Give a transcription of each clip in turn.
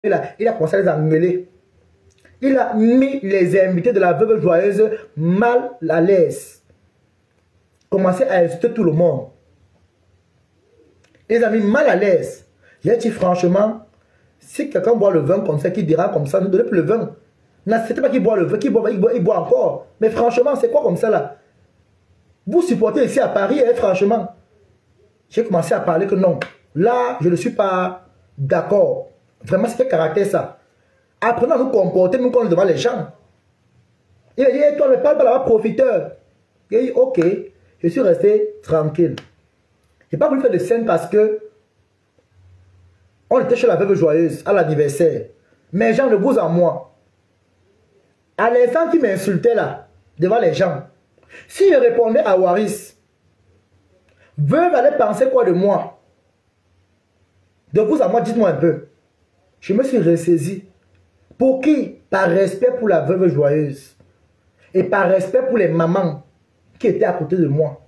il a commencé à les engueuler. Il a mis les invités de la veuve joyeuse mal à l'aise. Commencé à insulter tout le monde. Il les a mis mal à l'aise. J'ai dit franchement, si quelqu'un boit le vin comme ça, qui dira comme ça, ne donnez plus le vin. N'acceptez pas qu'il boit le vin, il boit encore. Mais franchement, c'est quoi comme ça là? Vous supportez ici à Paris, hein, franchement. J'ai commencé à parler que non. Là, je ne suis pas d'accord. Vraiment, c'est quel caractère ça? Apprenons à nous comporter, nous, quand on est devant les gens. Il a dit, hey, toi, ne parle pas là-bas, profiteur. Il dit, ok, je suis resté tranquille. Je n'ai pas voulu faire de scène parce que on était chez la veuve joyeuse à l'anniversaire. Mais gens, de vous en moi. À l'instant qui m'insultait là, devant les gens, si je répondais à Waris, veuve allait penser quoi de moi? De vous à moi, dites-moi un peu. Je me suis ressaisi. Pour qui? Par respect pour la veuve joyeuse. Et par respect pour les mamans qui étaient à côté de moi.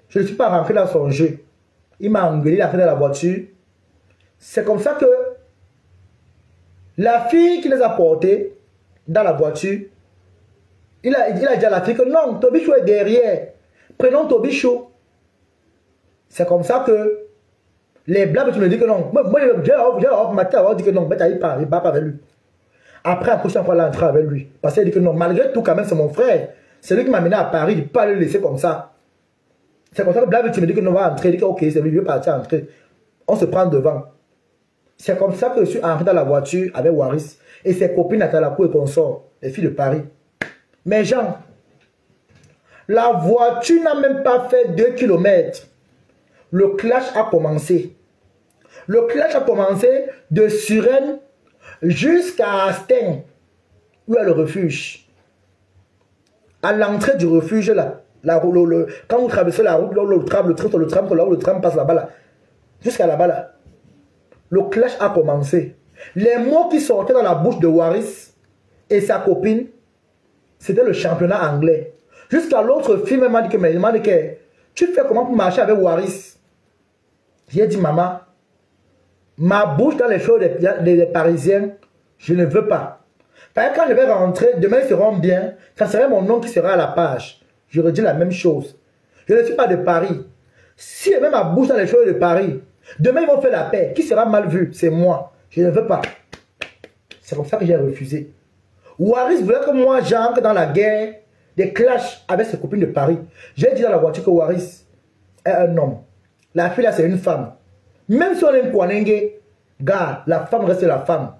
Je ne suis pas rentré dans son jeu. Il m'a engueulé, il a fait dans la voiture. C'est comme ça que la fille qui les a portés dans la voiture, il a dit à la fille que non, Tobichou est derrière. Prenons Tobichou. C'est comme ça que les blagues, tu me dis que non. Moi, j'ai dit que non, il ne part pas avec lui. Après, la prochaine fois, il a entré avec lui. Parce qu'il dit que non, malgré tout, quand même, c'est mon frère. C'est lui qui m'a amené à Paris, il ne peut pas le laisser comme ça. C'est comme ça que blague, tu me dis que non, on va entrer. Il dit que ok, c'est lui, je vais partir entrer. On se prend devant. C'est comme ça que je suis entré dans la voiture avec Waris et ses copines Natalakou et consort, les filles de Paris. Mais Jean, la voiture n'a même pas fait 2 km. Le clash a commencé. Le clash a commencé de Suresnes jusqu'à Asteng, où il y a le refuge. À l'entrée du refuge, là, quand vous traversez la route, le tram passe là-bas, là, jusqu'à là-bas, là. Le clash a commencé. Les mots qui sortaient dans la bouche de Waris et sa copine, c'était le championnat anglais. Jusqu'à l'autre film, il m'a dit que tu fais comment pour marcher avec Waris? J'ai dit, maman, ma bouche dans les choses des Parisiens, je ne veux pas. Parce que quand je vais rentrer, demain ils seront bien, ça serait mon nom qui sera à la page. Je redis la même chose. Je ne suis pas de Paris. Si je mets ma bouche dans les choses de Paris, demain ils vont faire la paix. Qui sera mal vu? C'est moi. Je ne veux pas. C'est comme ça que j'ai refusé. Waris voulait que moi j'entre dans la guerre des clashs avec ses copines de Paris. J'ai dit dans la voiture que Waris est un homme. La fille là c'est une femme. Même si on aime Kwanenge, gars, la femme reste la femme.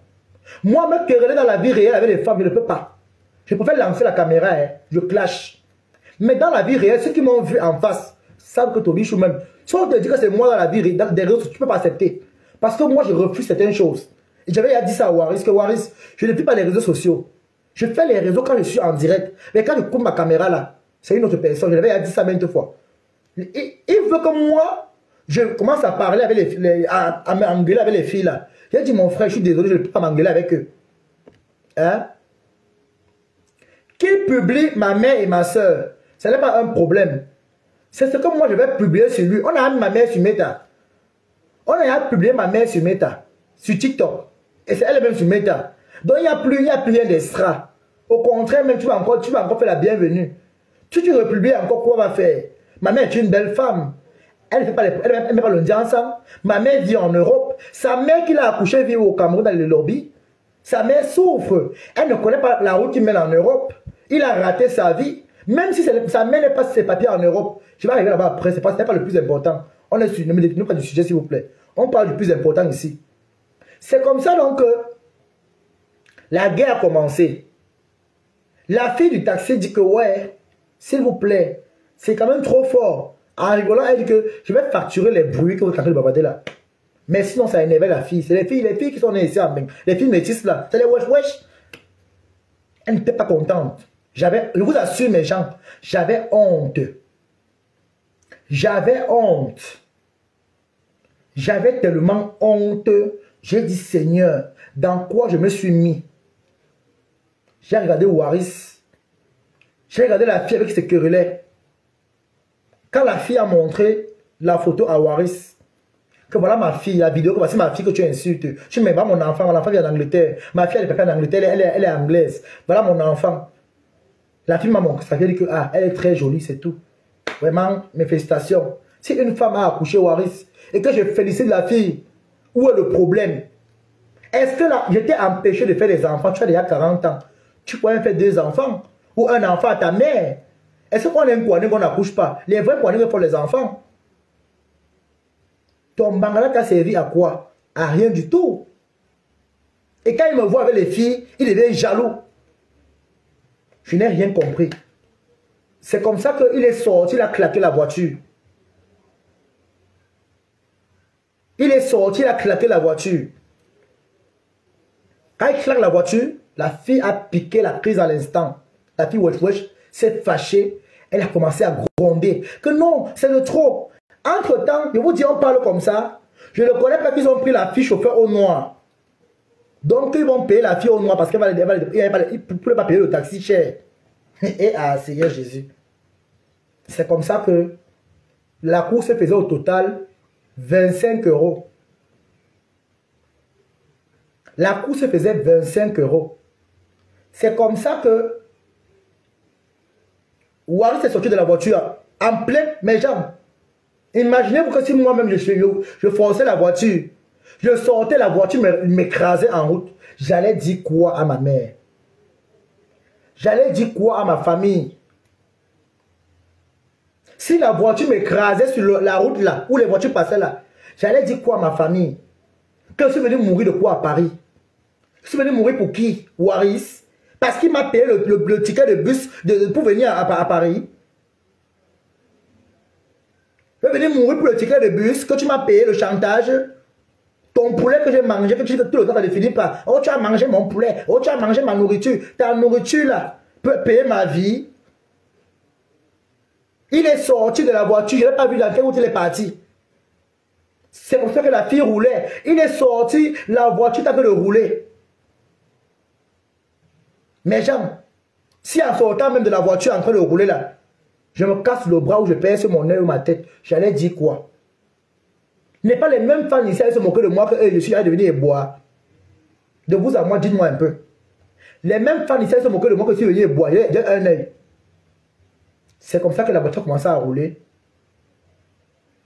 Moi, me quereller dans la vie réelle avec les femmes, je ne peux pas. Je préfère lancer la caméra, hein, je clash. Mais dans la vie réelle, ceux qui m'ont vu en face savent que Tobichou même. Si on te dit que c'est moi dans la vie réelle, dans des réseaux, tu ne peux pas accepter. Parce que moi, je refuse certaines choses. Et j'avais dit ça à Waris, que Waris, je ne fais pas les réseaux sociaux. Je fais les réseaux quand je suis en direct. Mais quand je coupe ma caméra là, c'est une autre personne. Je l'avais dit ça maintes fois. Il veut que moi, je commence à parler avec à m'engueuler avec les filles là. J'ai dit mon frère, je suis désolé, je ne peux pas m'engueuler avec eux. Hein? Qu'il publie ma mère et ma soeur, ce n'est pas un problème. C'est ce que moi je vais publier sur lui. On a mis ma mère sur Meta. On a publié ma mère sur Meta, sur TikTok. Et c'est elle-même sur Meta. Donc il n'y a plus rien d'extra. Au contraire, même tu vas encore faire la bienvenue. Si tu republies encore, quoi on va faire? Ma mère est une belle femme. Elle ne met pas le dit ensemble. Ma mère vit en Europe. Sa mère qui l'a accouché vit au Cameroun dans le lobby. Sa mère souffre. Elle ne connaît pas la route qui mène en Europe. Il a raté sa vie. Même si sa mère n'est pas ses papiers en Europe. Je vais arriver là-bas après. Ce n'est pas le plus important. On est sur, ne me détenez pas du sujet s'il vous plaît. On parle du plus important ici. C'est comme ça donc que la guerre a commencé. La fille du taxi dit que ouais, s'il vous plaît, c'est quand même trop fort. En rigolant, elle dit que je vais facturer les bruits que vous tentez de babader là. Mais sinon, ça énervait la fille. C'est les filles qui sont nées ici en même. Les filles métisses là. C'est les wesh wesh. Elle n'était pas contente. Je vous assure mes gens, j'avais honte. J'avais honte. J'avais tellement honte. J'ai dit Seigneur, dans quoi je me suis mis? J'ai regardé Waris. J'ai regardé la fille avec qui se querellait. Quand la fille a montré la photo à Waris, Que voilà ma fille, la vidéo, que voici ma fille que tu insultes. Tu ne mets pas mon enfant vient d'Angleterre. Ma fille, elle est en Angleterre, elle est anglaise. Voilà mon enfant. La fille m'a montré, ça veut dire que, ah, elle est très jolie, c'est tout. Vraiment, mes félicitations. Si une femme a accouché Waris, et que je félicite la fille, où est le problème? Est-ce que là, j'étais empêché de faire des enfants? Tu as déjà 40 ans. Tu pourrais faire 2 enfants. Ou un enfant à ta mère. Est-ce qu'on est un poignet qu'on n'accouche pas? Les vrais poignets pour les enfants. Ton bangala t'a servi à quoi? À rien du tout. Et quand il me voit avec les filles, il devient jaloux. Je n'ai rien compris. C'est comme ça qu'il est sorti, il a claqué la voiture. Il est sorti, il a claqué la voiture. Quand il claque la voiture, la fille a piqué la prise à l'instant. La fille wesh s'est fâchée. Elle a commencé à gronder. Que non, c'est de trop. Entre-temps, je vous dis, on parle comme ça. Je ne connais pas qu'ils ont pris la fille chauffeur au noir. Donc, ils vont payer la fille au noir parce qu'elle ne peut pas payer le taxi cher. Et ah, Seigneur Jésus. C'est comme ça que la course se faisait au total 25 €. La course se faisait 25 €. C'est comme ça que Waris est sorti de la voiture en plein mes jambes. Imaginez-vous que si moi-même je forçais la voiture, je sortais la voiture, m'écrasait en route, j'allais dire quoi à ma mère? J'allais dire quoi à ma famille? Si la voiture m'écrasait sur la route là, où les voitures passaient là, j'allais dire quoi à ma famille? Que je suis venu mourir de quoi à Paris? Je suis venu mourir pour qui? Waris? Parce qu'il m'a payé le ticket de bus pour venir à Paris. Je vais venir mourir pour le ticket de bus que tu m'as payé, le chantage. Ton poulet que j'ai mangé, que tu dis que tout le temps ça ne finit pas. Oh, tu as mangé mon poulet. Oh, tu as mangé ma nourriture. Ta nourriture là peut payer ma vie. Il est sorti de la voiture. Je n'ai pas vu dans quelle route il est parti. C'est pour ça que la fille roulait. Il est sorti, la voiture t'a fait de rouler. Mes gens, si en sortant même de la voiture en train de rouler là, je me casse le bras ou je perce mon œil ou ma tête, j'allais dire quoi? N'est pas les mêmes fans ici à se moquer de moi que je suis allé devenir boire. De vous à moi, dites-moi un peu. Les mêmes fans ici à se moquer de moi que je suis venu boire. J'ai un œil. C'est comme ça que la voiture commence à rouler.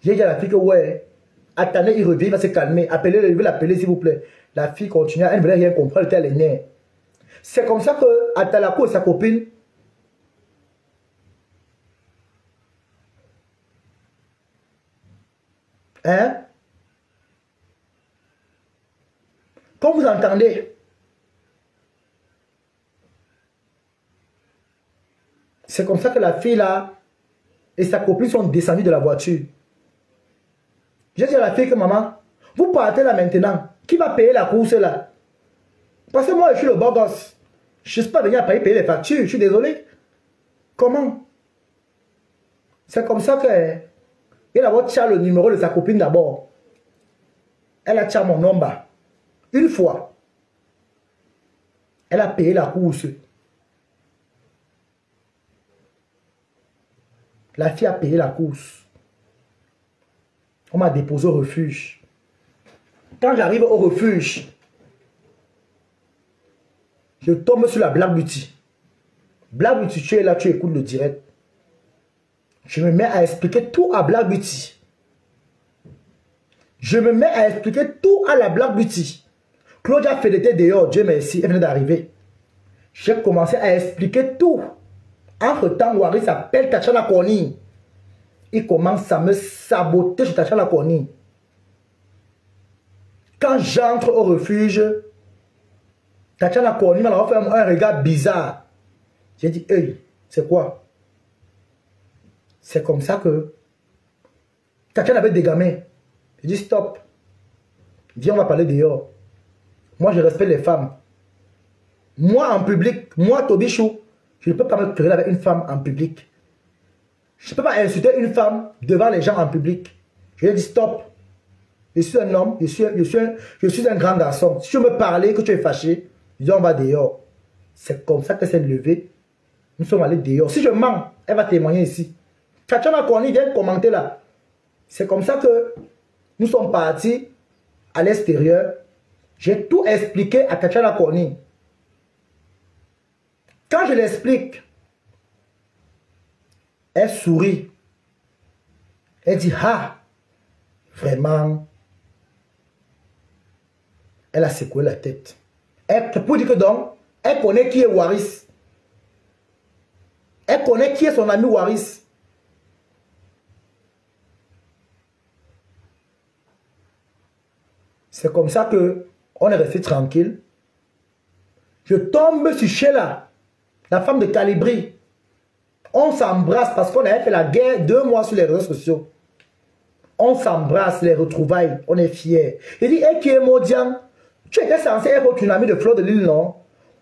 J'ai dit à la fille que ouais, attendez, il revient, il va se calmer. Appelez-le, je vais l'appeler s'il vous plaît. La fille continue, elle ne voulait rien comprendre, elle était à les nerfs. C'est comme ça que Atalako et sa copine, hein? Comme vous entendez, c'est comme ça que la fille là et sa copine sont descendues de la voiture. J'ai dit à la fille que maman, vous partez là maintenant. Qui va payer la course là? Parce que moi je suis le beau gosse. Je ne suis pas venu à payer les factures, je suis désolé. Comment? C'est comme ça que elle a tiré le numéro de sa copine d'abord. Elle a tiré mon nombre. Une fois. Elle a payé la course. La fille a payé la course. On m'a déposé au refuge. Quand j'arrive au refuge, je tombe sur la Black Beauty. Black Beauty, tu es là, tu écoutes le direct. Je me mets à expliquer tout à Black Beauty. Je me mets à expliquer tout à la Black Beauty. Claudia Fédété dehors, Dieu merci, elle venait d'arriver. J'ai commencé à expliquer tout. Entre-temps, Waris s'appelle Tachana Koni. Il commence à me saboter sur Tachana Koni. Quand j'entre au refuge, Tachana Koni m'a fait un regard bizarre. J'ai dit, hey, c'est quoi? C'est comme ça que Tachana avait des gamins. J'ai dit, stop. Viens, on va parler dehors. Moi, je respecte les femmes. Moi, en public, moi, Tobichou, je ne peux pas me quereller avec une femme en public. Je ne peux pas insulter une femme devant les gens en public. Je lui ai dit, stop. Je suis un homme, je suis un grand garçon. Si tu me parlais, que tu es fâché, je dis, on va dehors. C'est comme ça qu'elle s'est levée. Nous sommes allés dehors. Si je mens, elle va témoigner ici. Tchana Koni vient commenter là. C'est comme ça que Nous sommes partis à l'extérieur. J'ai tout expliqué à Kachana Koni. Quand je l'explique, elle sourit. Elle dit, ah, vraiment. Elle a secoué la tête. Pour dire que donc, elle connaît qui est Waris. Elle connaît qui est son ami Waris. C'est comme ça que on est resté tranquille. Je tombe sur Sheila, la femme de Calibri. On s'embrasse parce qu'on avait fait la guerre 2 mois sur les réseaux sociaux. On s'embrasse, les retrouvailles, on est fiers. Il dit, qui est Modian? Tu étais censé être au tsunami de Fleur de l'Île, non?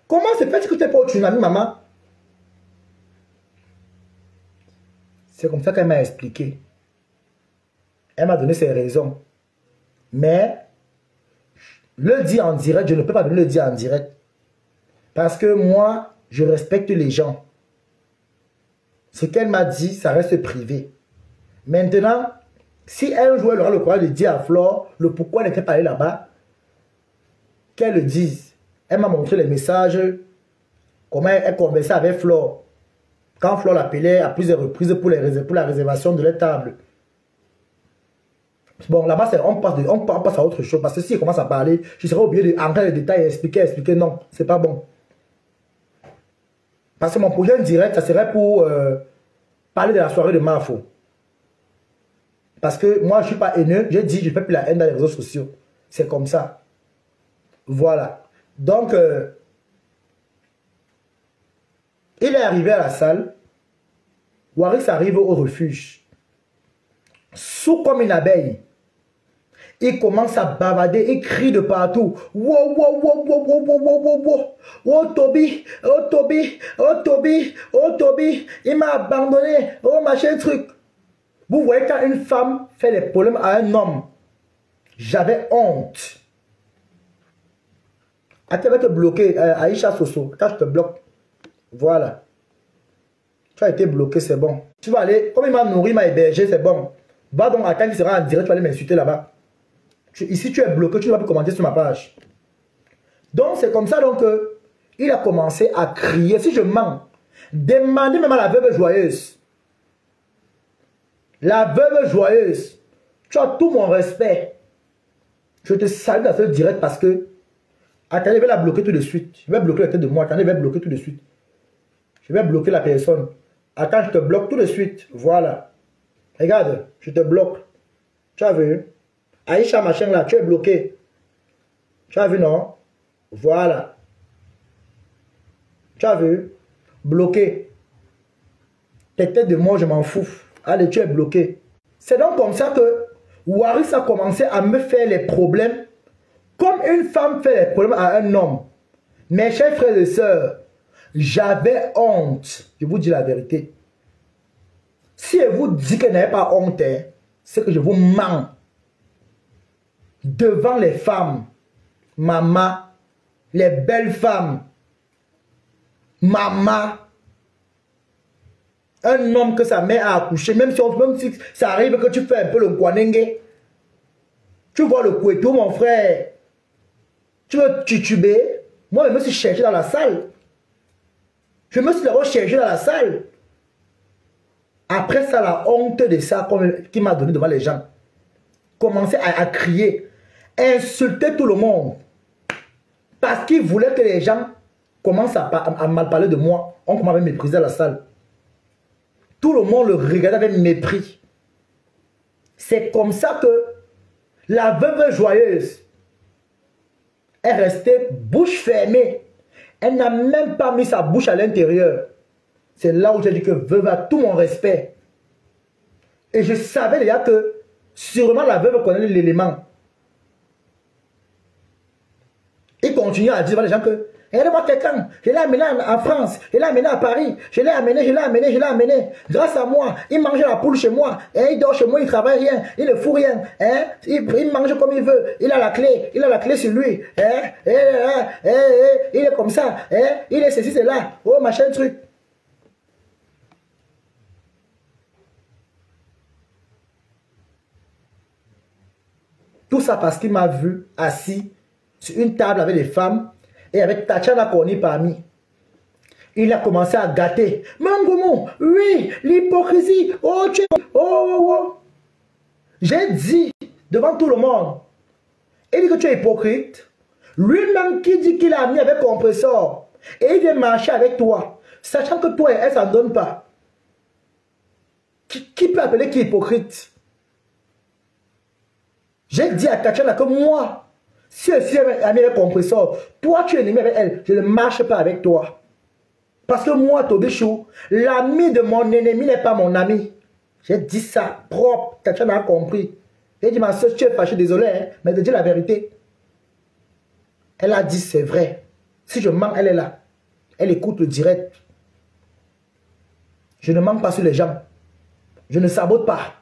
Comment se fait-il que tu n'es pas au tsunami, maman? C'est comme ça qu'elle m'a expliqué. Elle m'a donné ses raisons. Mais, le dire en direct, je ne peux pas le dire en direct. Parce que moi, je respecte les gens. Ce qu'elle m'a dit, ça reste privé. Maintenant, si un jour elle aura le courage de dire à Flore le pourquoi elle n'était pas allée là-bas, qu'elle le dise. Elle m'a montré les messages, comment elle conversait avec Flore. Quand Flore l'appelait à plusieurs reprises pour la réservation de la table. Bon, là-bas, on passe à autre chose. Parce que si elle commence à parler, je serais obligé d'entrer les détails et expliquer. Non, c'est pas bon. Parce que mon projet direct, ça serait pour parler de la soirée de Mafo. Parce que moi, je ne suis pas haineux. J'ai dit, je ne fais plus la haine dans les réseaux sociaux. C'est comme ça. Voilà. Donc, il est arrivé à la salle. Waris arrive au refuge. Sous comme une abeille. Il commence à bavader, il crie de partout. Wow, wow, wow, wow, wow, wow, wow, wow, wow. Oh Toby, oh Toby, oh Toby, oh Toby, il m'a abandonné, oh machin truc. Vous voyez quand une femme fait des problèmes à un homme, j'avais honte. Attends, je vais te bloquer, Aïcha Soso, quand je te bloque, voilà. Tu as été bloqué, c'est bon. Tu vas aller, comme il m'a nourri, il m'a hébergé, c'est bon. Va donc à quand il sera en direct, tu vas aller m'insulter là-bas. Ici, tu es bloqué, tu ne vas plus commenter sur ma page. Donc, c'est comme ça donc il a commencé à crier. Si je mens, demandez même à la veuve joyeuse. La veuve joyeuse, tu as tout mon respect. Je te salue dans ce direct parce que, attendez, je vais la bloquer tout de suite. Je vais bloquer la tête de moi. Attendez, je vais bloquer tout de suite. Je vais bloquer la personne. Attends, je te bloque tout de suite. Voilà. Regarde, je te bloque. Tu as vu? Aïcha, machin là, tu es bloqué. Tu as vu, non? Voilà. Tu as vu? Bloqué. Tes têtes de moi, je m'en fous. Allez, tu es bloqué. C'est donc comme ça que Waris a commencé à me faire les problèmes comme une femme fait les problèmes à un homme. Mes chers frères et sœurs, j'avais honte. Je vous dis la vérité. Si elle vous dit qu'elle n'avait pas honte, c'est que je vous mens. Devant les femmes, maman, les belles femmes, maman, un homme que sa mère a accouché, même si ça arrive que tu fais un peu le kwanenge, tu vois le couetou, mon frère, tu veux tituber, moi je me suis cherché dans la salle, je me suis d'abord cherché dans la salle, après ça la honte de ça qu'il m'a donné devant les gens, commencer à crier, insulter tout le monde, parce qu'il voulait que les gens commencent à mal parler de moi, on commence à me mépriser à la salle. Tout le monde le regardait avec mépris. C'est comme ça que la veuve joyeuse est restée bouche fermée. Elle n'a même pas mis sa bouche à l'intérieur. C'est là où j'ai dit que veuve a tout mon respect. Et je savais déjà que sûrement la veuve connaît l'élément. Il continue à dire aux gens que regardez-moi quelqu'un, je l'ai amené en France, je l'ai amené à Paris, je l'ai amené. Grâce à moi, il mange la poule chez moi, et il dort chez moi, il ne travaille rien, il ne fout rien, hein? Il mange comme il veut, il a la clé sur lui, hein? Il est comme ça, hein? Il est ceci, c'est là, oh machin truc. Tout ça parce qu'il m'a vu assis sur une table avec des femmes et avec Tatiana Koni parmi. Il a commencé à gâter. Mangomo, oui, l'hypocrisie. Oh, tu... oh, oh, oh. J'ai dit devant tout le monde. Il dit que tu es hypocrite. Lui-même qui dit qu'il a mis avec compresseur. Et il vient marcher avec toi. Sachant que toi et elle, ça ne donne pas. Qui peut appeler qui hypocrite? J'ai dit à Tatiana que moi, si elle a mis avec compresseur, toi tu es ennemi avec elle, je ne marche pas avec toi. Parce que moi, Tobichou, l'ami de mon ennemi n'est pas mon ami. J'ai dit ça propre, Tatiana a compris. J'ai dit, ma soeur, tu es fâchée, désolé, hein, mais de dire la vérité. Elle a dit, c'est vrai. Si je mens, elle est là. Elle écoute le direct. Je ne mens pas sur les gens. Je ne sabote pas.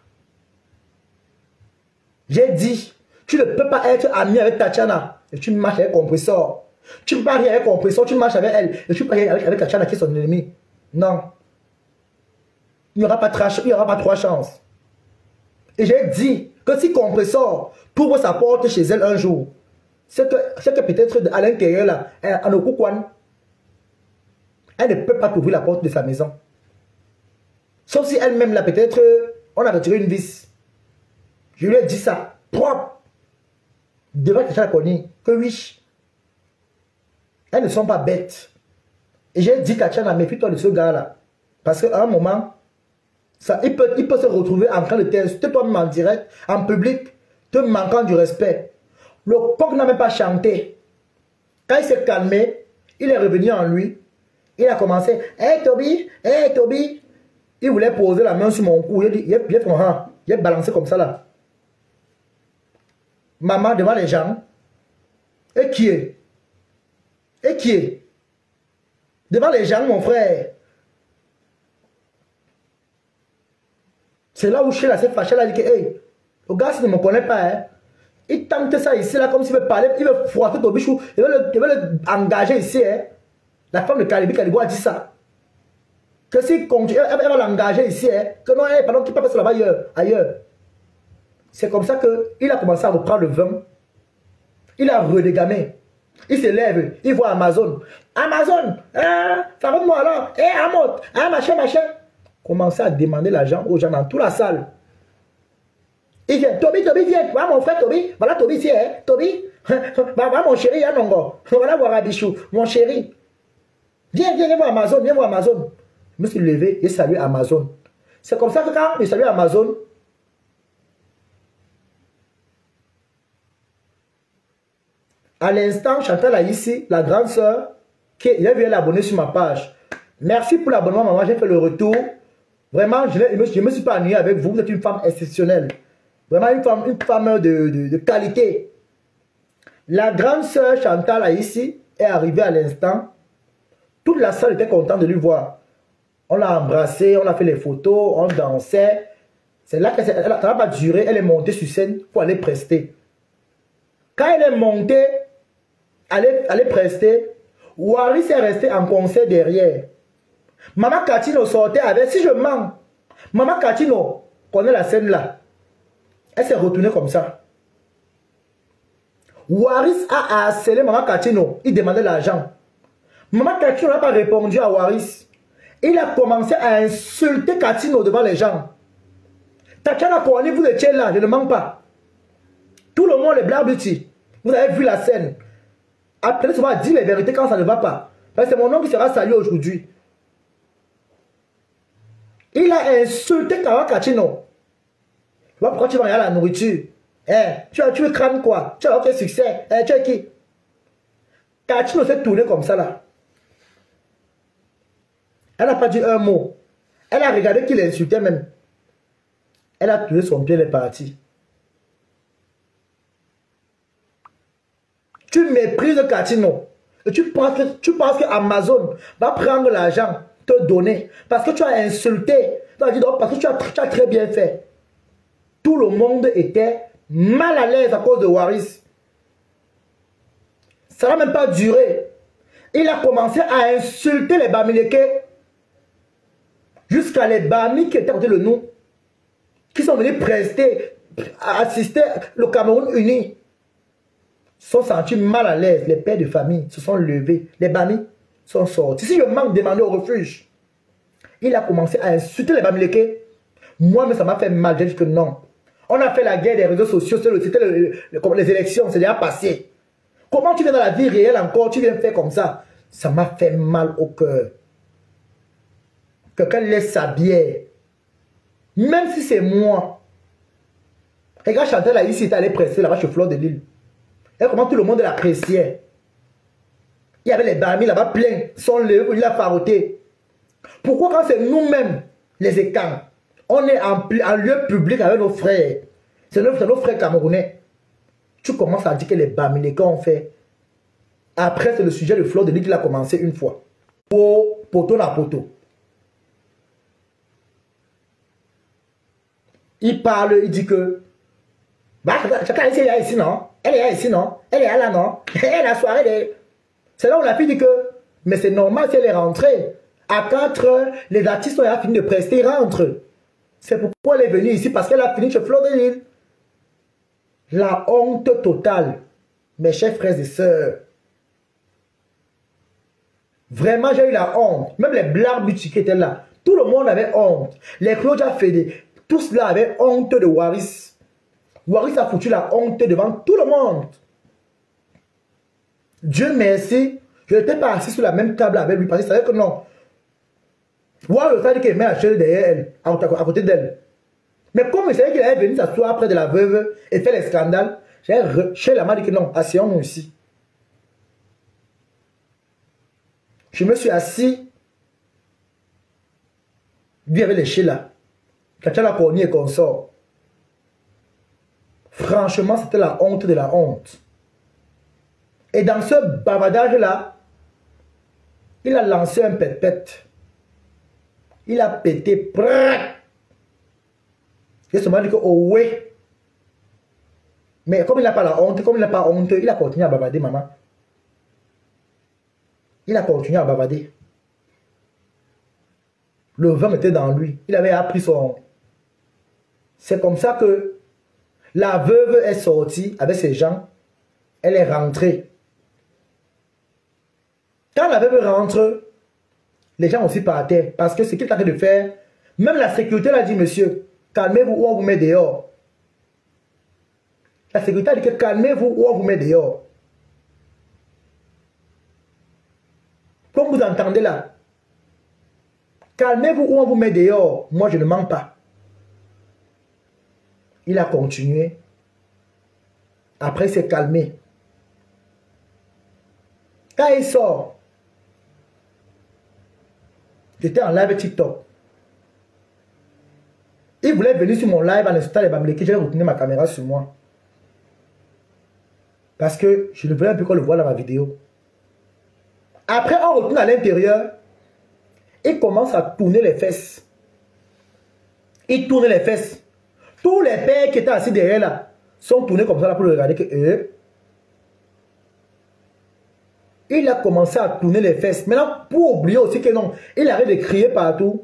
J'ai dit, tu ne peux pas être ami avec Tatiana et tu marches avec compresseur. Tu ne peux pas rien avec compresseur, tu marches avec elle et tu ne peux pas rien avec Tatiana qui est son ennemi. Non. Il n'y aura pas trois chances. Et j'ai dit que si compresseur trouve sa porte chez elle un jour, c'est que peut-être à l'intérieur là, en Okukwan, elle ne peut pas ouvrir la porte de sa maison. Sauf si elle-même là, peut-être, on a retiré une vis. Je lui ai dit ça, propre, devant Tatiana Koni, que oui, elles ne sont pas bêtes. Et j'ai dit, Tatiana, méfie-toi de ce gars-là. Parce qu'à un moment, ça, il peut se retrouver en train de t'insulter toi-même en direct, en public, te manquant du respect. Le coq n'a même pas chanté. Quand il s'est calmé, il est revenu en lui. Il a commencé, hey Toby. Il voulait poser la main sur mon cou. Il a balancé comme ça là. Maman devant les gens. Et qui est? Devant les gens, mon frère. C'est là où je suis là, cette fâchée là, il dit que, hey, le gars, s'il ne me connaît pas, hein, il tente ça ici, là, comme s'il veut parler, il veut frotter ton bichou, il veut l'engager ici, hein. La femme de Kalibou a dit ça. Que s'il continue, elle va l'engager ici, hein, que non, hey, pardon, qu'il ne peut pas passer là-bas ailleurs. C'est comme ça qu'il a commencé à reprendre le vin. Il a redégamé. Il se lève, il voit Amazon. Amazon, favonne-moi alors, Amot, machin. Commencer à demander l'argent aux gens dans toute la salle. Il vient, Toby, viens, voilà mon frère Toby, voilà Toby ici, hein, Toby, voilà mon chéri, hein, Nongo, voilà voir Abichou, mon chéri. Viens voir Amazon, Je me suis levé et salué Amazon. C'est comme ça que quand je salue Amazon, à l'instant, Chantal a ici, la grande soeur, qui vient l'abonner sur ma page. Merci pour l'abonnement, maman, j'ai fait le retour. Vraiment, je ne me suis pas ennuyé avec vous. Vous êtes une femme exceptionnelle. Vraiment une femme de qualité. La grande sœur Chantal ici est arrivée à l'instant. Toute la salle était contente de lui voir. On l'a embrassé, on a fait les photos, on dansait. C'est là que ça n'a pas duré. Elle est montée sur scène pour aller prester. Quand elle est montée, aller prester, Waris est resté en concert derrière. Maman Katino sortait avec, si je mens, Maman Katino connaît la scène là. Elle s'est retournée comme ça. Waris a harcelé Maman Katino. Il demandait l'argent. Maman Katino n'a pas répondu à Waris. Il a commencé à insulter Katino devant les gens. Tatiana Koni, vous étiez là, je ne mens pas. Tout le monde est blabluti. Vous avez vu la scène. Après, souvent dire les vérités quand ça ne va pas. C'est mon nom qui sera salué aujourd'hui. Il a insulté Kawa Katino. Tu vois pourquoi tu vas regarder la nourriture? Tu veux crâne quoi? Tu as aucun succès. Tu es qui? Katino s'est tourné comme ça là. Elle n'a pas dit un mot. Elle a regardé qu'il insultait même. Elle a tourné son pied, elle est partie. Tu méprises Katino. Et tu penses que Amazon va prendre l'argent, te donner. Parce que tu as insulté. Tu as dit donc, parce que tu as très bien fait. Tout le monde était mal à l'aise à cause de Waris. Ça n'a même pas duré. Il a commencé à insulter les Bamileke. Jusqu'à les Bami qui étaient à côté de nous. Qui sont venus prester. assisté le Cameroun uni. Sont sentis mal à l'aise. Les pères de famille se sont levés. Les bamis sont sortis. Si je manque demander au refuge, il a commencé à insulter les Bamileke. Moi, mais ça m'a fait mal. J'ai dit que non. On a fait la guerre des réseaux sociaux. C'était les élections. C'est déjà passé. Comment tu viens dans la vie réelle encore? Tu viens faire comme ça. Ça m'a fait mal au cœur. Quelqu'un laisse sa bière. Même si c'est moi. Regarde Chantal là, ici, il est allé presser là-bas chez Fleur de Lille. Et comment tout le monde l'appréciait. Il y avait les bamis là-bas pleins. Son lèvres, il a faroté. Pourquoi quand c'est nous-mêmes, les écans, on est en lieu public avec nos frères, c'est nos frères camerounais, tu commences à dire que les bamis, quand on fait. Après, c'est le sujet de Fleur de Lille qui a commencé une fois. Pour poteau na poteau. Il parle, il dit que bah, chacun ici, elle est ici, non? Elle est là ici, non? Elle est là, non? Elle est la soirée. C'est là où la fille dit que, mais c'est normal si elle est rentrée. À 4 heures, les artistes ont fini de prester, ils rentrent. C'est pourquoi elle est venue ici, parce qu'elle a fini chez Fleur de Lille. La honte totale, mes chers frères et sœurs. Vraiment, j'ai eu la honte. Même les blagues qui étaient là. Tout le monde avait honte. Les Claudia Fédé, tout cela avait honte de Waris. Waris a foutu la honte devant tout le monde. Dieu merci, je n'étais pas assis sur la même table avec lui parce que je savais que non. Waris a dit qu'il met la chaise derrière elle, à côté d'elle. Mais comme il savait qu'il allait venir s'asseoir près de la veuve et faire les scandales, j'ai la main dit que non, asseyons-nous ici. Je me suis assis, lui avait léché là. Quand la cornée et qu'on sort. Franchement, c'était la honte de la honte. Et dans ce bavardage-là, il a lancé un pépette. Il a pété. Il a seulement dit que, oh ouais. Mais comme il n'a pas la honte, comme il n'a pas honte, il a continué à bavarder, maman. Il a continué à bavarder. Le vin était dans lui. Il avait appris son... C'est comme ça que la veuve est sortie avec ses gens. Elle est rentrée. Quand la veuve rentre, les gens aussi partaient. Parce que ce qu'il est en train de faire, même la sécurité l'a dit, monsieur, calmez-vous ou on vous met dehors. La sécurité a dit que calmez-vous ou on vous met dehors. Comme vous entendez là, calmez-vous ou on vous met dehors. Moi, je ne mens pas. Il a continué. Après, il s'est calmé. Quand il sort, j'étais en live TikTok. Il voulait venir sur mon live en instant les Bamileke. J'avais retenu ma caméra sur moi. Parce que je ne voulais un peu qu'on le voit dans ma vidéo. Après, on retourne à l'intérieur. Il commence à tourner les fesses. Il tourne les fesses. Tous les pères qui étaient assis derrière là sont tournés comme ça là pour le regarder que il a commencé à tourner les fesses. Maintenant, pour oublier aussi que non, il arrête de crier partout.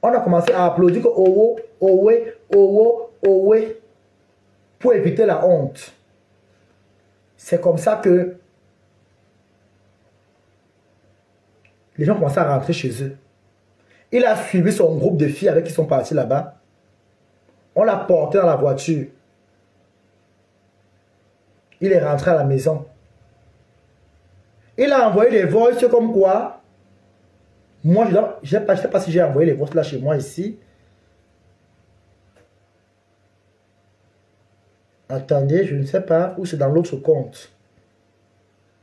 On a commencé à applaudir que oh ouais, oh ouais, pour éviter la honte. C'est comme ça que les gens commençaient à rentrer chez eux. Il a suivi son groupe de filles avec qui sont partis là-bas. On l'a porté dans la voiture. Il est rentré à la maison. Il a envoyé des voices comme quoi. Moi, je ne sais pas si j'ai envoyé les voices là chez moi ici. Attendez, je ne sais pas où c'est dans l'autre compte.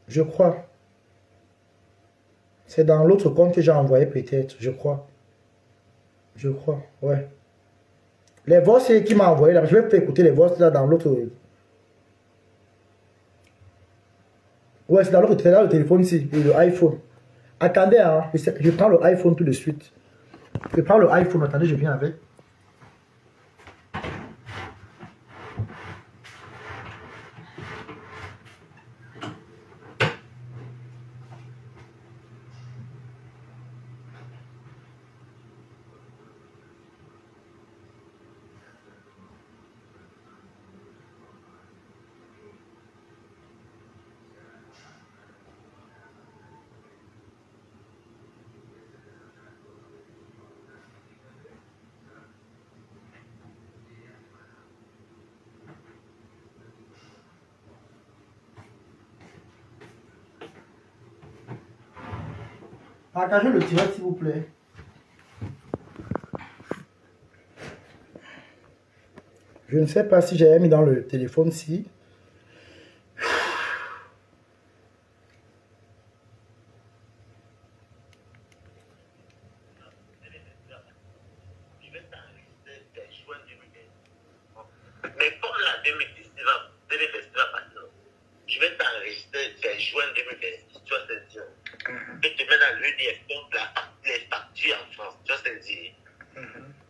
Je crois. C'est dans l'autre compte que j'ai envoyé peut-être, je crois. Je crois, ouais. Les voix qui m'a envoyé là, je vais faire écouter les voix là dans l'autre. Ouais, c'est dans l'autre téléphone ici, le iPhone. Attendez, hein, je prends le iPhone tout de suite. Je prends le iPhone, attendez, je viens avec. Partagez le direct, s'il vous plaît. Je ne sais pas si j'ai mis dans le téléphone-ci. Mais comme la 2019, je vais t'enregistrer vers juin 2026, tu vas te dire. Que tu mets dans l'EDF, donc les factures en France, tu vas te dire.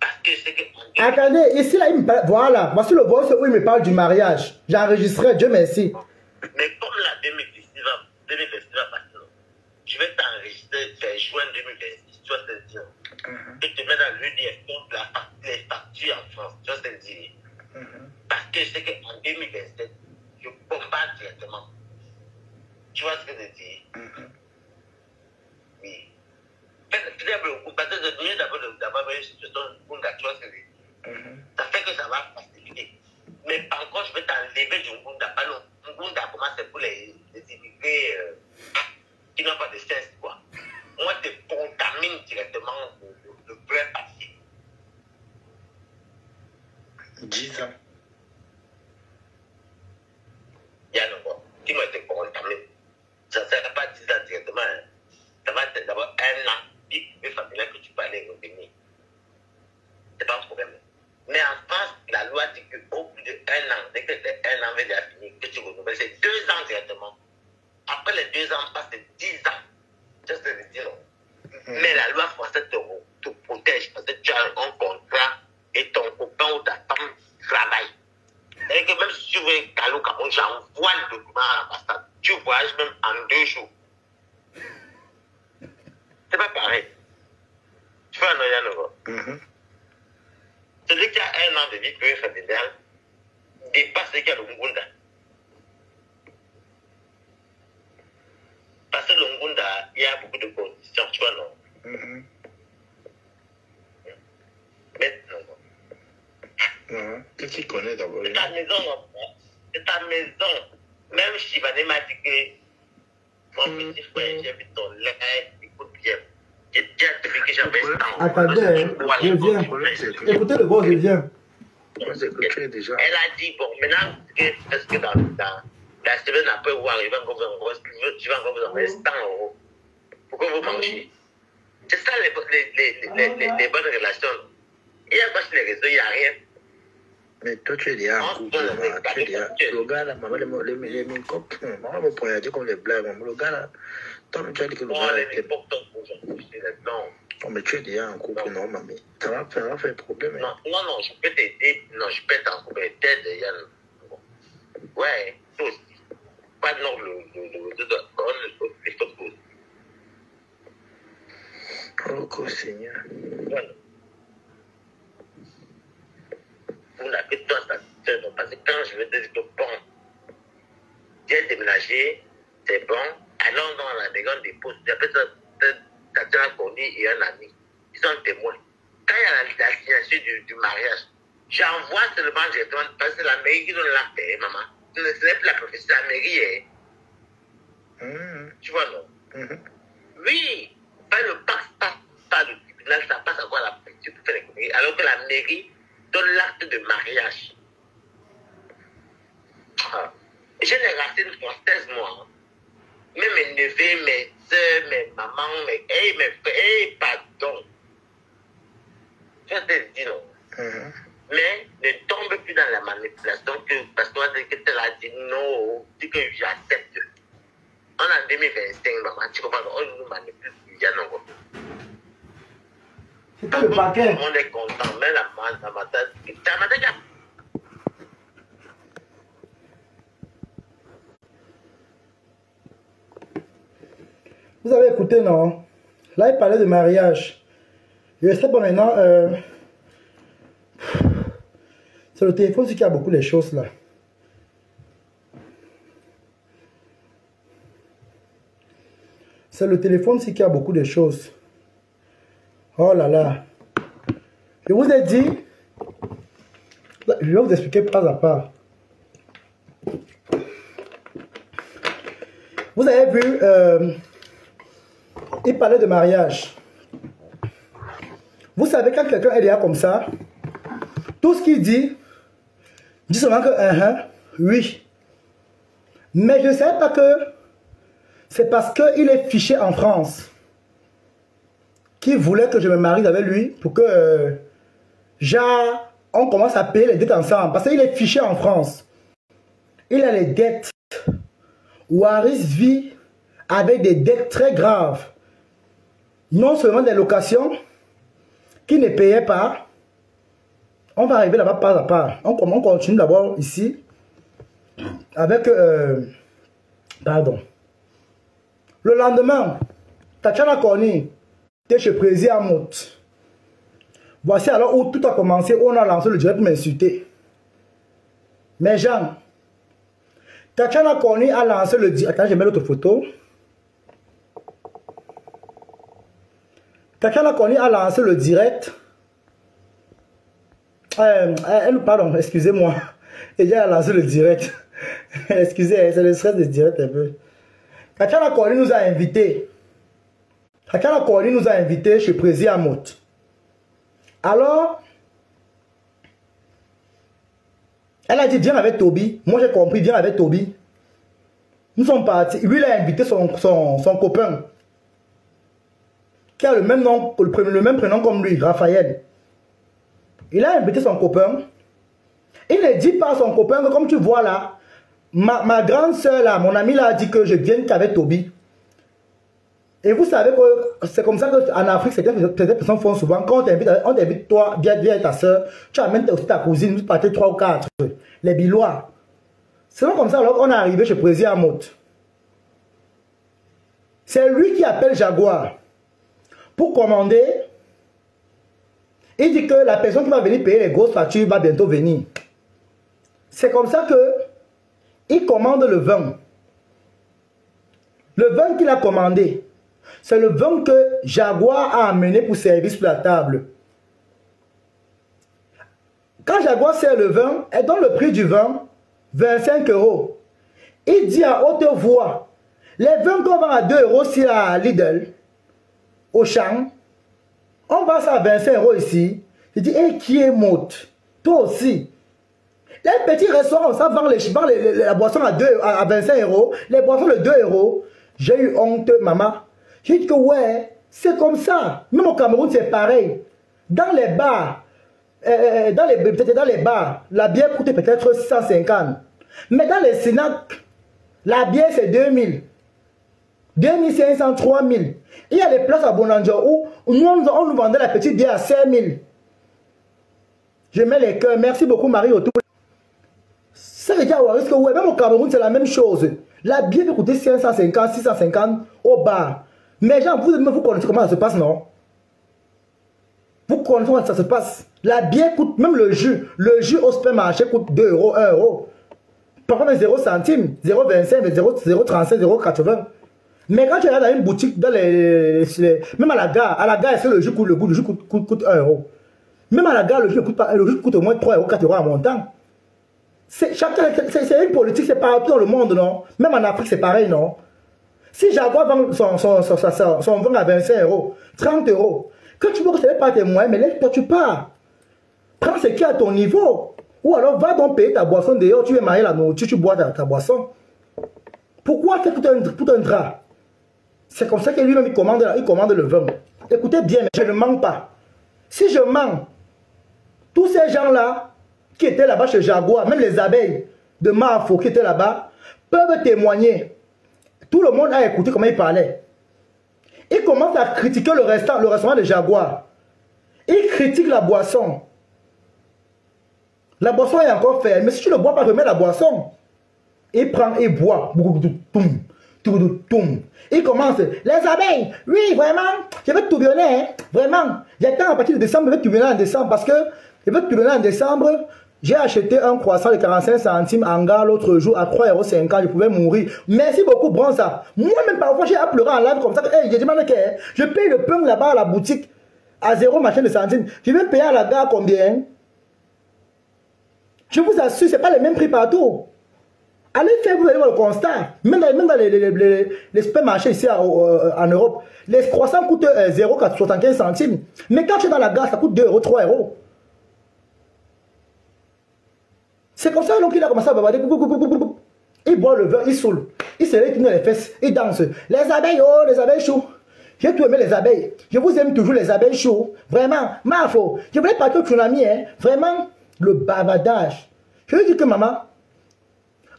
Parce que c'est que. Attendez, ici là, il me parle, voilà, voici le voice où il me parle du mariage. J'ai enregistré, Dieu merci. Mais comme la 2019, je vais t'enregistrer vers juin 2026, tu vas te dire. Que tu mets dans l'EDF, donc les factures en France, tu vas te dire. Parce que c'est qu'en 2027, je combats directement. Tu vois ce que je dis? Oui. Parce que de donner d'abord une situation Mungunda, tu vois ce que je dis? Ça fait que ça va faciliter. Mais par contre, je vais t'enlever du Mungunda. Pas le Mungunda, comment c'est pour les immigrés qui n'ont pas de sens, quoi. Moi, je contamine directement le vrai papier. 10 ans. Il y a encore. Qui m'a été contaminé. Ça ne sera pas 10 ans directement. Hein. Ça va être d'abord 1 an. Puis, les familiers que tu parlais revenir. C'est pas un problème. Mais en France, la loi dit qu'au bout de 1 an, dès que c'est 1 an déjà fini, que tu renouvelles, c'est 2 ans directement. Après les 2 ans, passe 10 ans. C'est ce que je dis, non. Mais la loi française te protège parce que tu as un contrat et ton copain ou ta femme travaille. Et que même si tu veux Kalou Cameroun, j'envoie le document à l'ambassade. Tu voyages même en 2 jours. C'est pas pareil. Tu fais un oeil à nouveau. Celui qui a 1 an de vie privée familiale dépasse celui qui a le Mungunda. Parce que le Mungunda, il y a beaucoup de conditions, tu vois, non? Maintenant, non. Qui t'y connaît d'abord? C'est ta maison, non? C'est ta maison. Même Shivane m'a dit que mon petit frère, j'ai vu ton lait, écoute bien. J'ai déjà depuis que j'avais ce temps. Attendez, je viens. Écoutez le voix, je viens. C'est que tu es déjà. Elle a dit, bon, maintenant, est-ce que dans la semaine après, vous arrivez encore vous envoyer, tu vas encore vous envoyer 100 € pour que vous mangiez. C'est ça les bonnes relations. Il y a quoi sur les réseaux, il n'y a rien. Mais toi, tu es déjà en couple. Tu es déjà. Le gars là, maman, les coques. Maman me pourrait dire comme les blagues. Le gars là, toi, tu as dit que le gars là était. Non. Mais tu es déjà en couple, non, mamie. Ça va faire problème. Non, je peux t'aider. Non, je peux t'encourager. T'aider, Yann. Ouais, toi aussi. Pas non, le Oh, Seigneur. Voilà. Vous n'avez pas ça, parce que quand je vais te dire que bon, tu as déménagé, c'est bon, allons dans la maison des postes, tu as peut-être connu et un ami, ils sont témoins. Quand il y a la signature du mariage, j'envoie seulement directement, parce que c'est la mairie qui donne l'acte, maman. Ce n'est plus la profession, la mairie. Tu vois, non? Oui, pas le passe, pas le tribunal, ça passe à quoi la préfecture pour faire les conneries, alors que la mairie donne l'acte de mariage. J'ai les racines françaises, moi. Même mes neveux, mes soeurs, mes mamans, mes frères, pardon. Je te dis non. Mais ne tombe plus dans la manipulation parce qu'on a dit que tu as dit non, dis que j'accepte. On est en 2025, maman, tu comprends, on nous manipule, il y a non. C'est pas le paquet. On est content, mais la matin, vous avez écouté, non? Là, il parlait de mariage. Je sais pas maintenant. C'est le téléphone qui a beaucoup de choses là. C'est le téléphone qui a beaucoup de choses. Oh là là. Je vous ai dit. Je vais vous expliquer pas à pas. Vous avez vu. il parlait de mariage. Vous savez, quand quelqu'un est déjà comme ça, tout ce qu'il dit seulement que oui. Mais je ne sais pas que c'est parce qu'il est fiché en France qu'il voulait que je me marie avec lui pour que on commence à payer les dettes ensemble. Parce qu'il est fiché en France. Il a les dettes. Waris vit avec des dettes très graves. Non seulement des locations qui ne payaient pas. On va arriver là-bas pas à pas. On continue d'abord ici avec... pardon. Le lendemain, Tatiana Corny était chez Prési à Mout. Voici alors où tout a commencé. On a lancé le direct pour m'insulter. Mais Jean, Tatiana Corny a lancé le direct. Attends, je mets l'autre photo. Tatiana Corny a lancé le direct. Pardon, excusez-moi. Elle a lancé le direct. Excusez, c'est le stress du direct un peu. Tatiana Corny nous a invités. Tatiana Corny nous a invités chez Prési à Mout. Alors, elle a dit viens avec Toby. Moi j'ai compris, viens avec Toby. Nous sommes partis. Lui il a invité son copain. Qui a le même nom, le même prénom comme lui, Raphaël. Il a invité son copain. Il ne dit pas à son copain que comme tu vois là, ma grande soeur là, mon ami là a dit que je vienne qu'avec Toby. Et vous savez que c'est comme ça qu'en Afrique, certaines personnes font souvent. Quand on t'invite toi, viens ta soeur, tu amènes aussi ta cousine, vous partez 3 ou 4. Les Bilois. C'est comme ça alors qu'on est arrivé chez Prési à Mout. C'est lui qui appelle Jaguar pour commander. Il dit que la personne qui va venir payer les grosses factures va bientôt venir. C'est comme ça que il commande le vin. Le vin qu'il a commandé, c'est le vin que Jaguar a amené pour servir sur la table. Quand Jaguar sert le vin, elle donne le prix du vin, 25 €. Il dit à haute voix, les vins qu'on vend à 2 € ici à Lidl, au champ, on vend ça à 25 € ici. Il dit, hé, qui est moute? Toi aussi. Les petits restaurants, ça vend la boisson à 25 €, les boissons de 2 €. J'ai eu honte, maman. J'ai dit que ouais, c'est comme ça. Même au Cameroun, c'est pareil. Dans les bars, dans les bars, la bière coûte peut-être 150. Mais dans les snacks, la bière c'est 2000. 2500, 3000. Il y a des places à Bonanjo où on nous vendait la petite bière à 5000. Je mets les cœurs. Merci beaucoup, Marie. Ça veut dire que ouais, même au Cameroun, c'est la même chose. La bière peut coûter 550, 650 au bar. Mais gens, vous connaissez comment ça se passe, non? Vous connaissez comment ça se passe? La bière coûte, même le jus au supermarché coûte 2 €, 1 €. Parfois même 0 centimes, 0,25, 0,35, 0,80. Mais quand tu es dans une boutique, même à la gare, c'est le jus coûte 1 €. Même à la gare, le jus coûte au moins 3 €, 4 € à montant. C'est une politique, c'est partout dans le monde, non? Même en Afrique, c'est pareil, non? Si Jaguar vend son vin à 25 €, 30 €, quand tu vois que ce n'est pas tes moyens, mais laisse-toi, tu pars. Prends ce qui est à ton niveau. Ou alors va donc payer ta boisson dehors, tu veux marier la nourriture, tu bois ta boisson. Pourquoi faire tout un drap? C'est comme ça que lui-même il commande le vin. Écoutez bien, mais je ne mens pas. Si je mens, tous ces gens-là qui étaient là-bas chez Jaguar, même les abeilles de Mafo qui étaient là-bas, peuvent témoigner. Tout le monde a écouté comment il parlait. Il commence à critiquer le restaurant de Jaguar. Il critique la boisson. La boisson est encore fermée. Mais si tu ne bois pas, remets la boisson. Il prend et boit. Il commence. Les abeilles, oui, vraiment, je vais tourbillonner. Hein, vraiment. J'attends à partir de décembre, je vais tourbillonner en décembre. Parce que je vais tourbillonner en décembre. J'ai acheté un croissant de 45 centimes en gare l'autre jour à 3,50 €. Je pouvais mourir. Merci beaucoup, Bronza. Moi-même, parfois, j'ai à pleurer en live comme ça. Hey, j'ai demandé que je paye le pain là-bas à la boutique à 0 machin de centimes. Je vais payer à la gare combien? Je vous assure, ce n'est pas le même prix partout. Allez faire, vous allez voir le constat. Même dans les supermarchés ici en Europe, les croissants coûtent 0,75 centimes. Mais quand tu es dans la gare, ça coûte 2 euros, 3 euros. C'est comme ça qu'il a commencé à bavarder. Il boit le vin, il saoule. Il se lève dans les fesses, il danse. Les abeilles, oh, les abeilles chauds. J'ai tout aimé les abeilles. Je vous aime toujours les abeilles chauds. Vraiment, Mafo. Je voulais parler de tsunami, hein. Vraiment, le bavardage. Je lui dis que maman,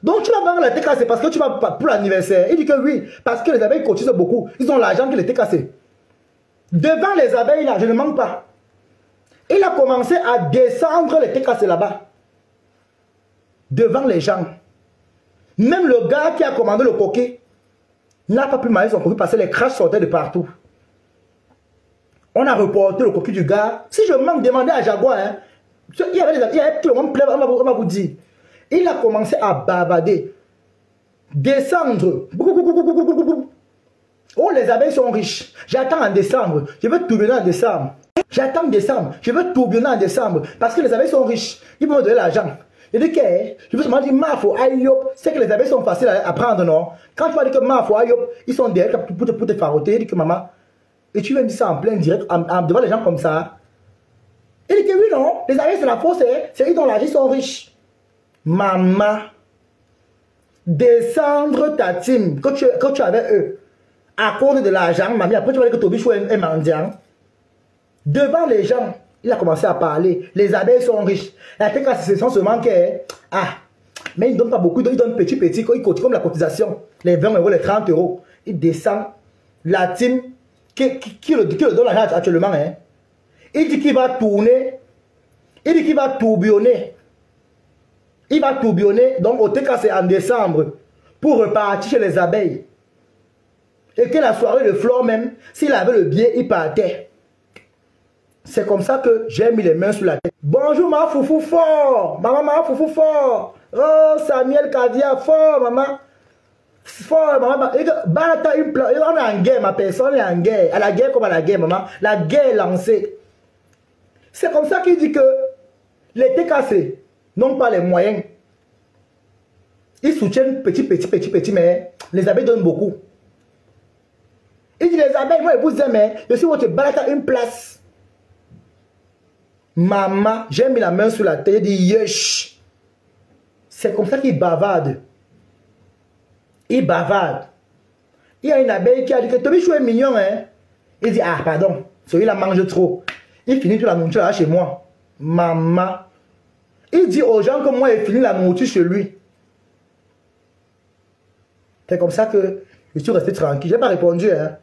donc tu vas vendre la TK, c'est parce que tu vas pour l'anniversaire. Il dit que oui, parce que les abeilles cotisent beaucoup. Ils ont l'argent qui les TKC. Devant les abeilles là, je ne manque pas. Il a commencé à descendre les TKC là-bas. Devant les gens. Même le gars qui a commandé le coquet n'a pas pu manger son coquet parce que les crashs sortaient de partout. On a reporté le coquet du gars. Si je manque, demandez à Jaguar. Hein. Il y avait tout le monde plein, on va vous dire. Il a commencé à bavarder. Descendre. Oh, les abeilles sont riches. J'attends en décembre. Je veux tourbillonner en décembre. J'attends en décembre. Je veux tourbillonner en décembre. Parce que les abeilles sont riches. Ils vont me donner l'argent. Je dis que je veux seulement dire Mafo, Ayop, c'est que les abeilles sont faciles à prendre, non? Quand tu vas dire que Mafo, Ayop, ils sont derrière pour te faroter, il dit que maman, et tu viens dire ça en plein direct, devant les gens comme ça. Il dit que oui, non, les abeilles c'est la fausse, c'est ils dont l'argent sont riches. Maman, descendre ta team que tu avais eux, à cause de l'argent, mamie, après tu vas dire que Tobichou est mendiant. Devant les gens. Il a commencé à parler. Les abeilles sont riches. La TK, c'est seulement que... Ah, mais ils ne donnent pas beaucoup. Ils donnent petit. Ils cotisent comme la cotisation. Les 20 euros, les 30 euros. Il descend. La team qui le donne l'argent actuellement. Hein. Il dit qu'il va tourner. Il dit qu'il va tourbillonner. Il va tourbillonner. Donc au TK, c'est en décembre. Pour repartir chez les abeilles. Et que la soirée de Flore même, s'il avait le billet, il partait. C'est comme ça que j'ai mis les mains sur la tête. Bonjour ma foufou fort. Maman ma foufou fort. Oh Samuel Caviar fort maman. Fort maman. On est en guerre ma personne est en guerre. À la guerre comme à la guerre maman. La guerre est lancée. C'est comme ça qu'il dit que les TKC n'ont pas les moyens. Ils soutiennent petit mais les abeilles donnent beaucoup. Il dit les abeilles moi vous aime je suis votre balata une place. Maman, j'ai mis la main sur la tête, il dit yesh. C'est comme ça qu'il bavarde. Il bavarde. Il y a une abeille qui a dit que Tobichou est mignon, hein. Il dit, ah, pardon, celui-là mange trop. Il finit toute la nourriture là chez moi. Maman. Il dit aux gens que moi, il finit la nourriture chez lui. C'est comme ça que je suis resté tranquille. Je n'ai pas répondu, hein.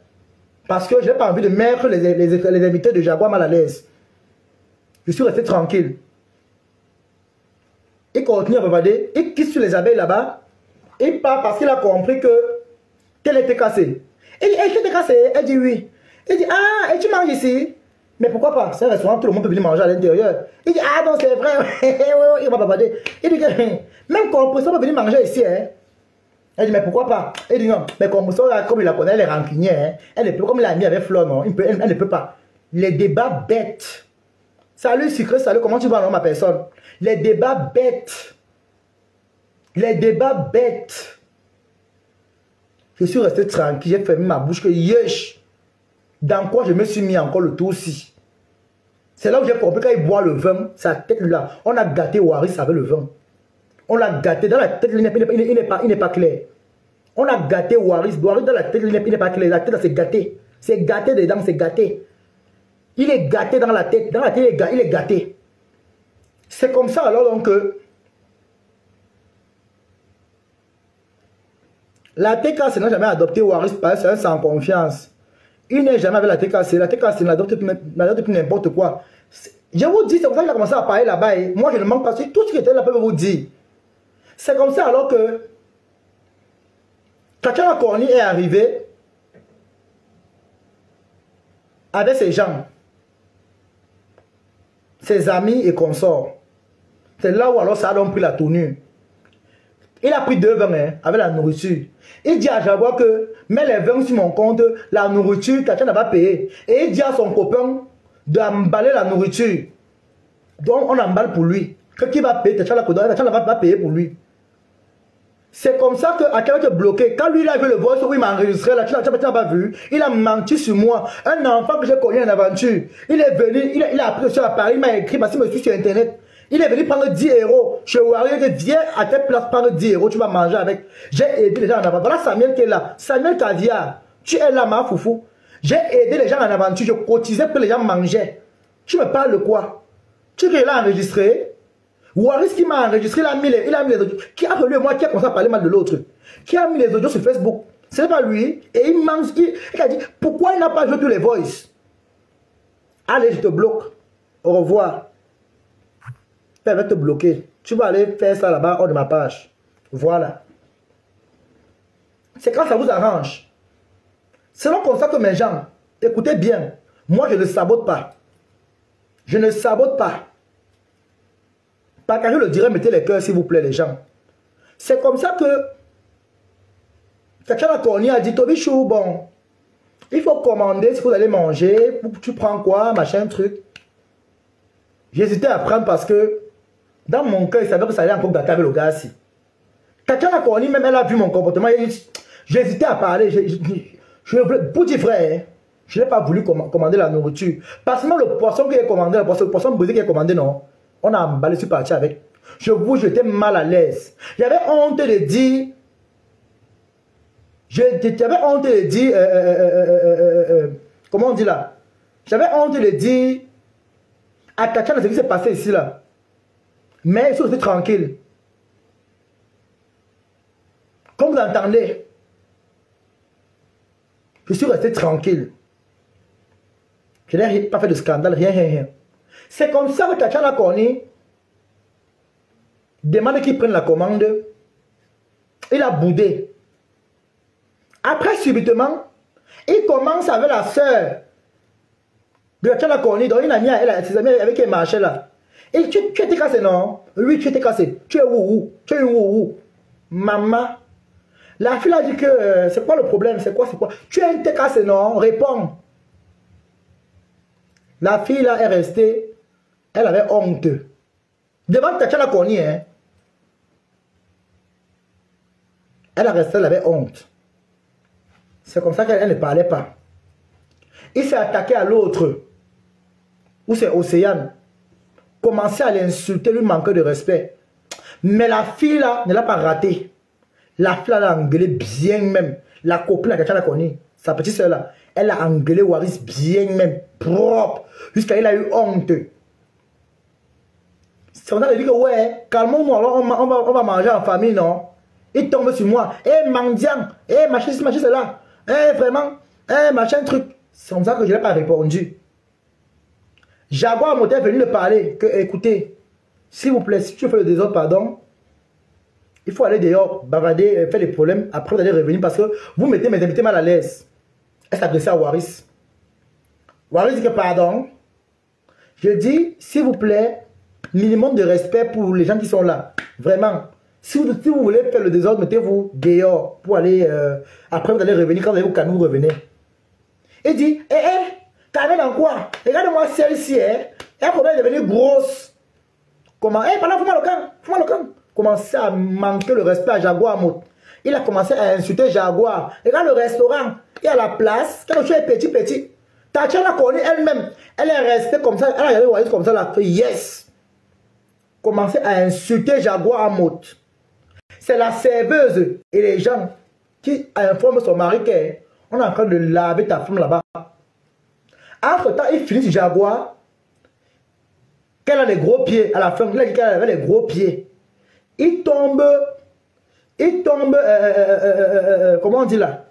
Parce que je n'ai pas envie de mettre les invités de Jaguar mal à l'aise. Je suis resté tranquille. Il continue à bavarder. Il quitte sur les abeilles là-bas. Il part parce qu'il a compris que qu'elle était cassée. Il dit, elle était cassée. Elle dit oui. Il dit, ah, et tu manges ici? Mais pourquoi pas? C'est un restaurant, tout le monde peut venir manger à l'intérieur. Il dit, ah non, c'est vrai. Il va bavarder. Il dit que même Compression peut venir manger ici. Hein. Elle dit, mais pourquoi pas? Il dit, non, mais Compression, comme il la connaît, elle est rancunière. Hein. Elle ne peut, comme il a mis avec Flore, non, elle ne peut pas. Les débats bêtes. Salut sucré, salut, comment tu vas non ma personne? Les débats bêtes. Les débats bêtes. Je suis resté tranquille, j'ai fermé ma bouche que yesh. Dans quoi je me suis mis encore le tout aussi. C'est là où j'ai compris quand il boit le vin, sa tête là. On a gâté Waris avec le vin. On l'a gâté dans la tête, il n'est pas clair. On a gâté Waris dans la tête, il n'est pas clair. La tête c'est gâté. C'est gâté dedans, c'est gâté. Il est gâté dans la tête. Dans la tête, il est gâté. C'est comme ça alors donc que la TKC n'a jamais adopté Waris parce que c'est sans confiance. Il n'est jamais avec la TKC. La TKC n'adopte plus n'importe quoi. Je vous dis, c'est comme ça qu'il a commencé à parler là-bas. Moi, je ne manque pas. Tout ce qui était là peut vous dire. C'est comme ça alors que Tatiana Corny est arrivé avec ses gens. Ses amis et consorts. C'est là où alors ça a donc pris la tournure. Il a pris 2 vins hein, avec la nourriture. Il dit à Jaguar que mets les vins sur mon compte, la nourriture, Tatiana va payer. Et il dit à son copain d'emballer la nourriture. Donc on emballe pour lui. Que qui va payer, Tatiana va payer pour lui. C'est comme ça que Akala te bloqué. Quand lui, il a vu le voice où il m'a enregistré, là, tu n'as pas vu. Il a menti sur moi. Un enfant que j'ai connu en aventure. Il est venu, il a appris sur Paris, il m'a écrit, parce qu'il me suit sur Internet. Il est venu prendre 10 euros. Je Warrior, il dit, viens à telle place prendre 10 euros, tu vas manger avec. J'ai aidé les gens en aventure. Voilà Samuel qui est là. Samuel Caviar. Tu es là, ma foufou. J'ai aidé les gens en aventure. Je cotisais pour que les gens mangeaient. Tu me parles de quoi? Tu sais qu'il a enregistré. Waris qui m'a enregistré, il a mis les audios. Qui a relu moi, qui a commencé à parler mal de l'autre? Qui a mis les audios sur Facebook? Ce n'est pas lui. Et il mange. Il a dit, pourquoi il n'a pas joué tous les voices? Allez, je te bloque. Au revoir. Elle va te bloquer. Tu vas aller faire ça là-bas hors de ma page. Voilà. C'est quand ça vous arrange. C'est donc comme ça que mes gens, écoutez bien, moi je ne sabote pas. Je ne sabote pas. Pas quand je le dirais, mettez les cœurs s'il vous plaît les gens. C'est comme ça que quelqu'un a dit, Tobichou, bon, il faut commander si vous allez manger, tu prends quoi, machin, truc. J'hésitais à prendre parce que dans mon cœur, il savait que ça allait encore gâter avec le gars ici. Quelqu'un a connu, même elle a vu mon comportement, j'hésitais à parler. Pour dire vrai, hein, je n'ai pas voulu commander la nourriture. Parce que même le poisson qui est commandé, le poisson brisé qui est commandé, non. On a emballé, je suis parti avec. Je vous, j'étais mal à l'aise. J'avais honte de dire. J'avais honte de dire. Comment on dit là? J'avais honte de dire. À Tatiana, ce qui s'est passé ici là. Mais je suis resté tranquille. Comme vous entendez. Je suis resté tranquille. Je n'ai pas fait de scandale, rien. C'est comme ça que Tatiana Corny demande qu'il prenne la commande. Il a boudé. Après, subitement, il commence avec la soeur de Tatiana Corny, dont une amie, ses amis avec qui elle marchait là. Et tu étais cassé, non? Oui, tu étais cassé. Tu es où? Tu es où? Maman. La fille a dit que c'est quoi le problème? C'est quoi? Tu es cassé, non? Réponds. La fille là est restée. Elle avait honte. Devant Tatiana Corny, hein. Elle avait honte. C'est comme ça qu'elle ne parlait pas. Il s'est attaqué à l'autre. Ou c'est Océane. Commençait à l'insulter, lui manquer de respect. Mais la fille là ne l'a pas raté. La fille là a engueulé bien même. La copine de Tatiana Corny, sa petite soeur là, elle a engueulé Waris bien même. Propre. Jusqu'à il a eu honte. C'est comme ça qu'il dit que ouais, calmons-nous, alors on va manger en famille, non? Il tombe sur moi. Eh, mendiant. Eh, machin, c'est là. Eh, vraiment. Eh, machin, truc. C'est comme ça que je n'ai pas répondu. Jaguar m'était venu me parler que, écoutez, s'il vous plaît, si tu fais le désordre, pardon, il faut aller dehors, bavader, faire des problèmes, après vous allez revenir parce que vous mettez mes invités mal à l'aise. Elle s'adressait à Waris. Waris dit que pardon. Je dis, s'il vous plaît, minimum de respect pour les gens qui sont là. Vraiment. Si vous voulez faire le désordre, mettez-vous dehors pour aller... après, vous allez revenir. Quand vous allez au canot, vous revenez. Il dit, carré dans quoi? Regarde-moi celle-ci, hein. Elle commence à devenir grosse. Comment? Pendant, fais-moi le camp. Commencé à manquer le respect à Jaguar Mout. Il a commencé à insulter Jaguar. Regarde le restaurant. Il y a la place. Quand le chien est petit. Tatiana Corny elle-même. Elle est restée comme ça. Elle a regardé Waris comme ça. Elle a fait yes. Commencé à insulter Jaguar Mout. C'est la serveuse et les gens qui informent son mari qu'on est en train de laver ta femme là-bas. Entre-temps, il finit sur Jaguar. Qu'elle a les gros pieds. À la fin, il a dit qu'elle avait les gros pieds. Il tombe, comment on dit là?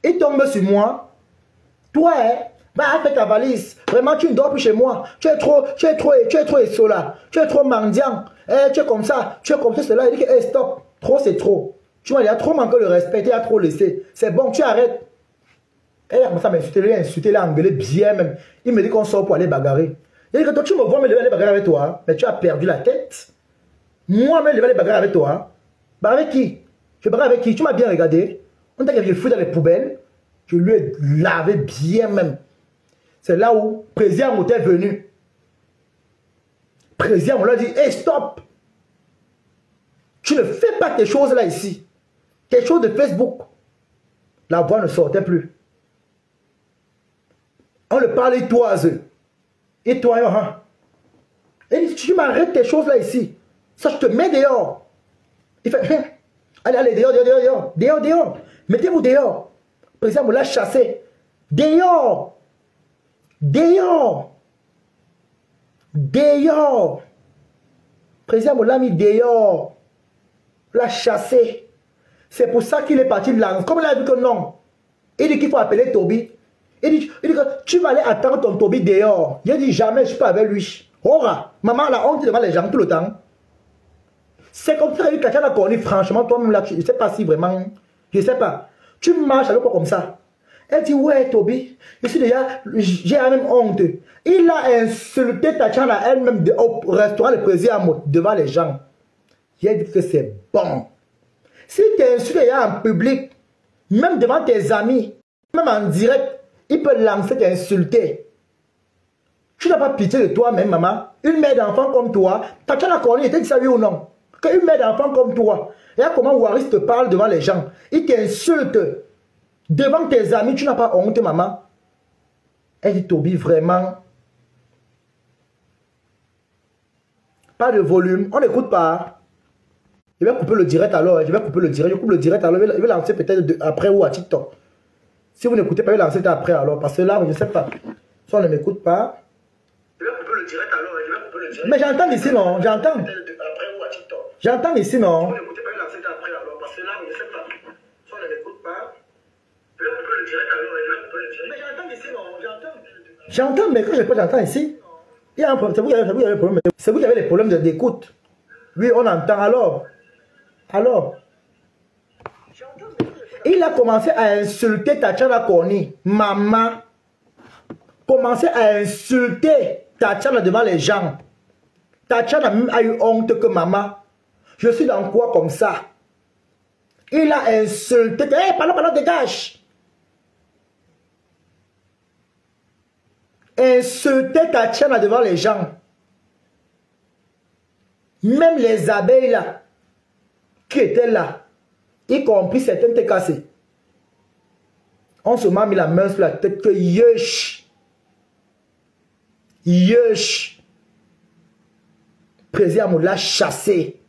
Il tombe sur moi. Toi, va faire ta valise. Vraiment, tu ne dors plus chez moi. Tu es trop essola. Tu es trop mendiant. Tu es comme ça, cela. Il dit que, stop. Trop, c'est trop. Tu vois, il a trop manqué le respect, il a trop laissé. C'est bon, tu arrêtes. Et il a commencé à m'insulter, il a engueulé bien même. Il me dit qu'on sort pour aller bagarrer. Il dit que toi, tu me vois me lever aller bagarrer avec toi, mais tu as perdu la tête. Moi, même, je vais aller bagarrer avec toi. Bah, avec qui? Je bagarre avec qui? Tu m'as bien regardé. On t'a que je fous dans les poubelles. Je lui ai lavé bien même. C'est là où Président était venu. Président, on lui a dit, hey, stop! Tu ne fais pas tes choses là ici. Tes choses de Facebook. La voix ne sortait plus. On le parlait toiseux. Et toi, hein? Et dit, tu m'arrêtes tes choses là ici. Ça, je te mets dehors. Il fait, allez, allez, dehors, dehors, dehors, dehors, dehors. Mettez-vous dehors. Le président me l'a chassé. Dehors. Dehors. Dehors. Le président me l'a mis dehors. L'a chassé. C'est pour ça qu'il est parti de là. Comme il a vu que non. Il dit qu'il faut appeler Toby. Il dit que tu vas aller attendre ton Toby dehors. Il dit jamais je suis pas avec lui. Ora, maman la honte devant les gens tout le temps. C'est comme ça que quelqu'un a connu, franchement, toi-même là, je ne sais pas si vraiment, je ne sais pas. Tu marches avec quoi comme ça? Elle dit, ouais, Toby, je suis déjà, j'ai la même honte. Il a insulté Tatiana elle-même au restaurant Le Président devant les gens. Il a dit que c'est bon. Si tu insultes en public, même devant tes amis, même en direct, il peut lancer t'insulter. Tu n'as pas pitié de toi-même, maman. Une mère d'enfant comme toi, Tatiana Corny, était dit ça oui ou non? Qu'une mère d'enfant comme toi, regarde comment Waris te parle devant les gens. Il t'insulte. Devant tes amis, tu n'as pas honte, maman. Elle dit, Toby, vraiment. Pas de volume, on n'écoute pas. Je vais couper le direct alors. Je vais couper le direct. Je coupe le direct alors. Je vais lancer peut-être après ou à TikTok. Si vous n'écoutez pas, je vais lancer après alors. Parce que là, je ne sais pas. Si on ne m'écoute pas. Je vais couper le direct alors. Je vais couper le direct. Mais j'entends ici, non? J'entends. J'entends ici, non? Si vous n'écoutez pas, je vais lancer après alors. Parce que là, je ne sais pas. Si on ne m'écoute pas. Je vais couper le direct alors. Je vais couper le direct. Mais j'entends ici, non? J'entends. J'entends, mais quand je ne sais pas, j'entends ici. Il y a un problème. C'est vous qui avez le problème. C'est vous qui avez les problèmes d'écoute. Oui, on entend alors. Alors, il a commencé à insulter Tatiana Corny. Maman. Commencé à insulter Tatiana devant les gens. Tatiana même a eu honte que maman. Je suis dans quoi comme ça? Il a insulté. Hé, pardon, dégage. Insulter Tatiana devant les gens. Même les abeilles là, qui étaient là, y compris certaines étaient cassées. On se m'a mis la main sur la tête que yesh. Yesh. Président me l'a chassé.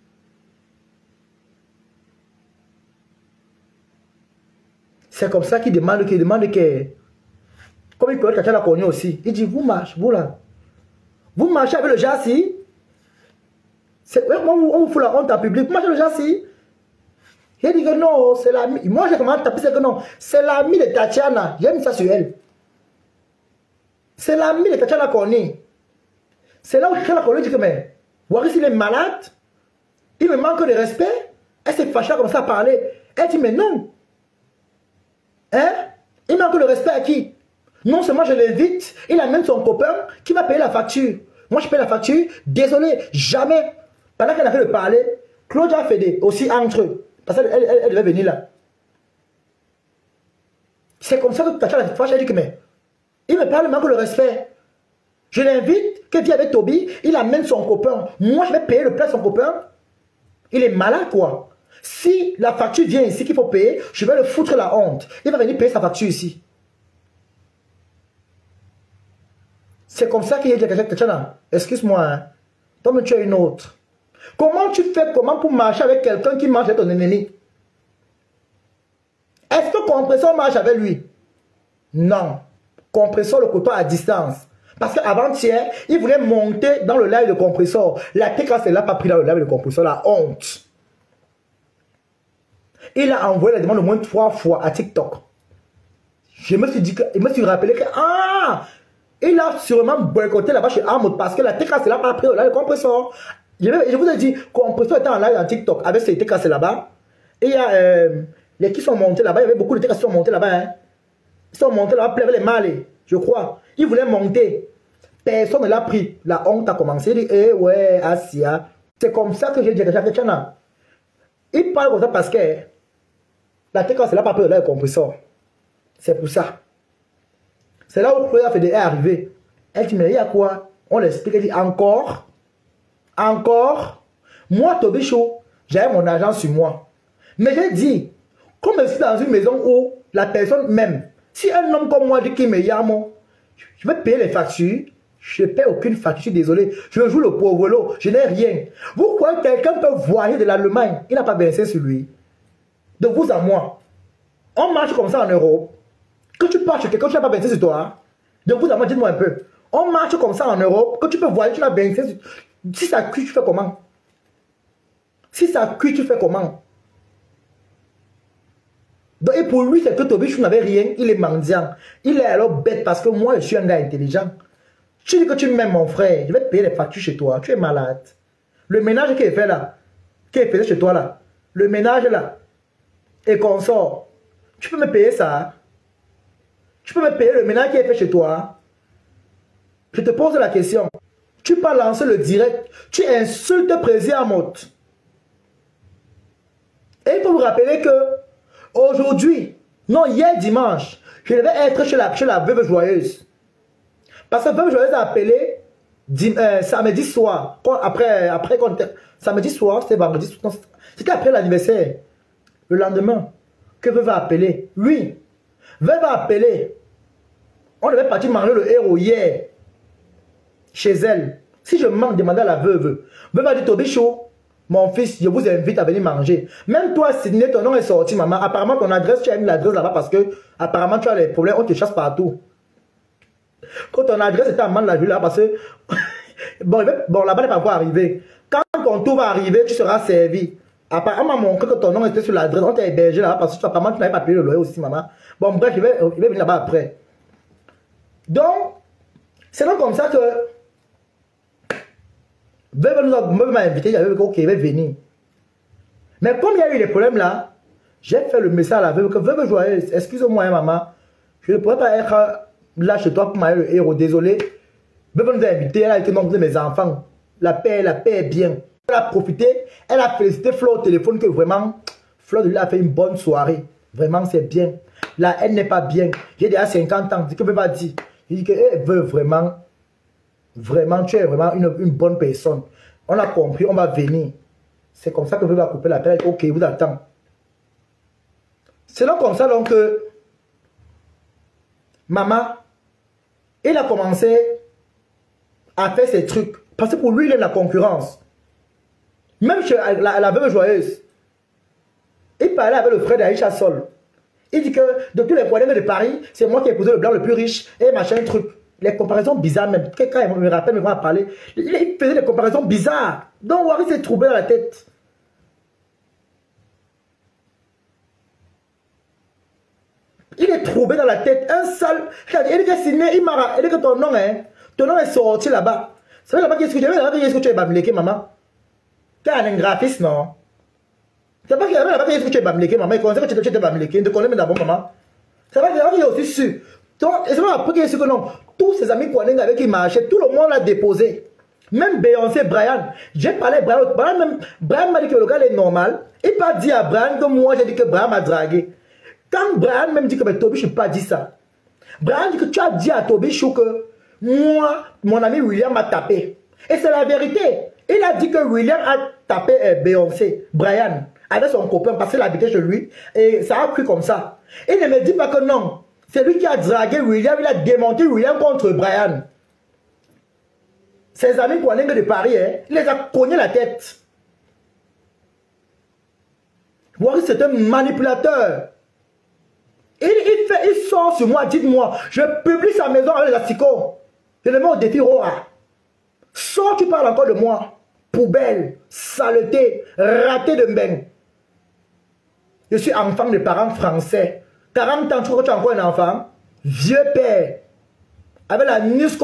C'est comme ça qu'il demande que... Comme il connaît quelqu'un l'a connu aussi. Il dit, vous marchez, vous là. Vous marchez avec le Jassi. On vous fout la honte en public. Vous marchez avec le Jassi. Il dit que non, c'est l'ami. Moi j'ai commencé à taper, c'est que non. C'est l'ami de Tatiana. J'ai mis ça sur elle. C'est l'ami de Tatiana Corny. C'est là où Tatiana Corny dit que mais... Waris il est malade. Il me manque de respect. Elle s'est fâchée comme ça à parler. Elle dit mais non. Hein? Il manque de respect à qui? Non seulement je l'invite, il amène son copain qui va payer la facture. Moi je paye la facture. Désolé, jamais. Pendant qu'elle a fait le parler, Claudia a fait aussi entre eux. Parce qu'elle devait venir là. C'est comme ça que Tatiana a fâché. Elle dit que mais il me parle, il manque de respect. Je l'invite, qu'il vienne avec Toby, il amène son copain. Moi je vais payer le plat de son copain. Il est malade quoi. Si la facture vient ici qu'il faut payer, je vais le foutre la honte. Il va venir payer sa facture ici. C'est comme ça qu'il dit à Tatiana, excuse-moi, hein. Toi-même tu es une autre. Comment tu fais pour marcher avec quelqu'un qui marche avec ton ennemi? Est-ce que Compresseur marche avec lui? Non. Compresseur le côtoie à distance. Parce qu'avant-hier, il voulait monter dans le live de Compresseur. La TK ne l'a pas pris dans le live de Compresseur, la honte. Il a envoyé la demande au moins 3 fois à TikTok. Je me suis dit que, il me suis rappelé que, il a sûrement boycotté là-bas chez Armoud parce que la TK ne l'a pas pris au live de Compresseur. Je vous ai dit, Compresseur était en live dans TikTok avec ses TK là-bas. Et il y a les qui sont montés là-bas, il y avait beaucoup de TK qui sont montés là-bas. Hein. Ils sont montés là-bas, pleuraient les mâles, je crois. Ils voulaient monter. Personne ne l'a pris. La honte a commencé. Il dit, eh ouais, Asia. C'est comme ça que j'ai dit à Tatiana. Il parle comme ça parce que la TK ne l'a pas pris au live de Compresseur. C'est pour ça. C'est là où Claudia Fédé est arrivée. Elle dit, mais il y a quoi? On l'explique, elle dit, encore. Moi, Toby Show, j'avais mon argent sur moi. Mais j'ai dit, comme je suis dans une maison où la personne m'aime, si un homme comme moi dit qu'il me yame, je vais payer les factures. Je ne paie aucune facture, je suis désolé. Je joue le pauvre lot, je n'ai rien. Vous croyez que quelqu'un peut voyager de l'Allemagne, il n'a pas versé sur lui. De vous à moi. On marche comme ça en Europe. Que tu parles chez quelqu'un, tu n'as pas versé sur toi. De vous à moi, dites-moi un peu. On marche comme ça en Europe, que tu peux voyager, tu n'as versé sur... Si ça cuit, tu fais comment? Si ça cuit, tu fais comment? Donc, et pour lui, c'est que Tobichou n'avait rien, il est mendiant. Il est alors bête parce que moi, je suis un gars intelligent. Tu dis que tu m'aimes, mon frère, je vais te payer les factures chez toi, tu es malade. Le ménage qui est fait là, qui est fait chez toi là, le ménage là, et qu'on sort, tu peux me payer ça? Tu peux me payer le ménage qui est fait chez toi? Je te pose la question. Tu peux lancer le direct, tu insultes le président Motte. Et il faut vous rappeler que aujourd'hui, non, hier dimanche, je devais être chez la veuve joyeuse. Parce que la veuve joyeuse a appelé samedi soir. Samedi soir, c'était vendredi soir. C'était après l'anniversaire. Le lendemain, que veuve a appelé? Oui, veuve a appelé. On devait partir manger le héros hier. Chez elle. Si je manque, demander à la veuve. Veuve a dit, Tobichou, mon fils, je vous invite à venir manger. Même toi, Sidney, ton nom est sorti, maman. Apparemment, ton adresse, tu as mis l'adresse là-bas parce que, apparemment, tu as des problèmes, on te chasse partout. Quand ton adresse était à Mandela là, parce que, bon, là-bas n'est pas encore arrivé. Quand ton tour va arriver, tu seras servi. Apparemment, mon montré que ton nom était sur l'adresse, on t'a hébergé là-bas parce que, apparemment, tu n'avais pas payé le loyer aussi, maman. Bon, bref, il va venir là-bas après. Donc, c'est donc comme ça que, Veuve m'a invité, il avait dit, ok, il va venir. Mais comme il y a eu des problèmes là, j'ai fait le message à la veuve que veuve joyeuse, excuse-moi, maman, je ne pourrais pas être là chez toi pour m'aller le héros, désolé. Veuve nous a invité, elle a été nombreux mes enfants. La paix est bien. Elle a profité, elle a félicité Flo au téléphone que vraiment, Flo lui a fait une bonne soirée. Vraiment, c'est bien. Là, elle n'est pas bien. J'ai déjà 50 ans, c'est que veuve a dit. Il dit que veuve vraiment. Vraiment, tu es vraiment une bonne personne. On a compris, on va venir. C'est comme ça que vous va couper la tête. Ok, vous attend. C'est donc comme ça donc que maman, il a commencé à faire ses trucs. Parce que pour lui, il aime la concurrence. Même chez la veuve joyeuse. Il parlait avec le frère d'Aïcha Sol. Il dit que de tous les poignets de Paris, c'est moi qui ai épousé le blanc le plus riche et machin truc. Les comparaisons bizarres même. Quelqu'un me rappelle, me va parler. Il faisait des comparaisons bizarres. Donc Wari s'est troublé dans la tête. Il est troublé dans la tête. Un sale. Il dit que Sidney, il dit que ton nom est sorti là-bas. C'est vrai là-bas qu'est-ce que tu as dit? Est-ce que tu es bamléqué, maman? Tu as un graphiste, non? C'est pas qu'il y a là-bas qu'est-ce que tu es bamléqué, maman? Il connaît que tu es bamléqué. Il te connaît même d'abord, maman. C'est vrai qu'il est aussi sûr. Donc, et c'est pas après qu'il que non. Tous ses amis Kwanenga avec qui marchaient, tout le monde l'a déposé. Même Beyoncé, Brian. J'ai parlé à Brian. Brian m'a dit que le gars est normal. Il n'a pas dit à Brian que moi j'ai dit que Brian m'a dragué. Quand Brian même dit que Tobichou n'a pas dit ça. Brian dit que tu as dit à Tobichou que moi, mon ami William m'a tapé. Et c'est la vérité. Il a dit que William a tapé Beyoncé, Brian, avec son copain parce qu'il habitait chez lui. Et ça a cru comme ça. Il ne me dit pas que non. C'est lui qui a dragué William, il a démonté William contre Brian. Ses amis Kwanenga de Paris, il les a cogné la tête. Wari, c'est un manipulateur. Il sort sur moi, dites-moi, je publie sa maison avec les asticots. Je le mets au défi Roa. Sors, tu parles encore de moi. Poubelle, saleté, raté de mbeng. Je suis enfant de parents français. 40 ans, tu crois que tu es encore un enfant? Vieux père. Avec la nuque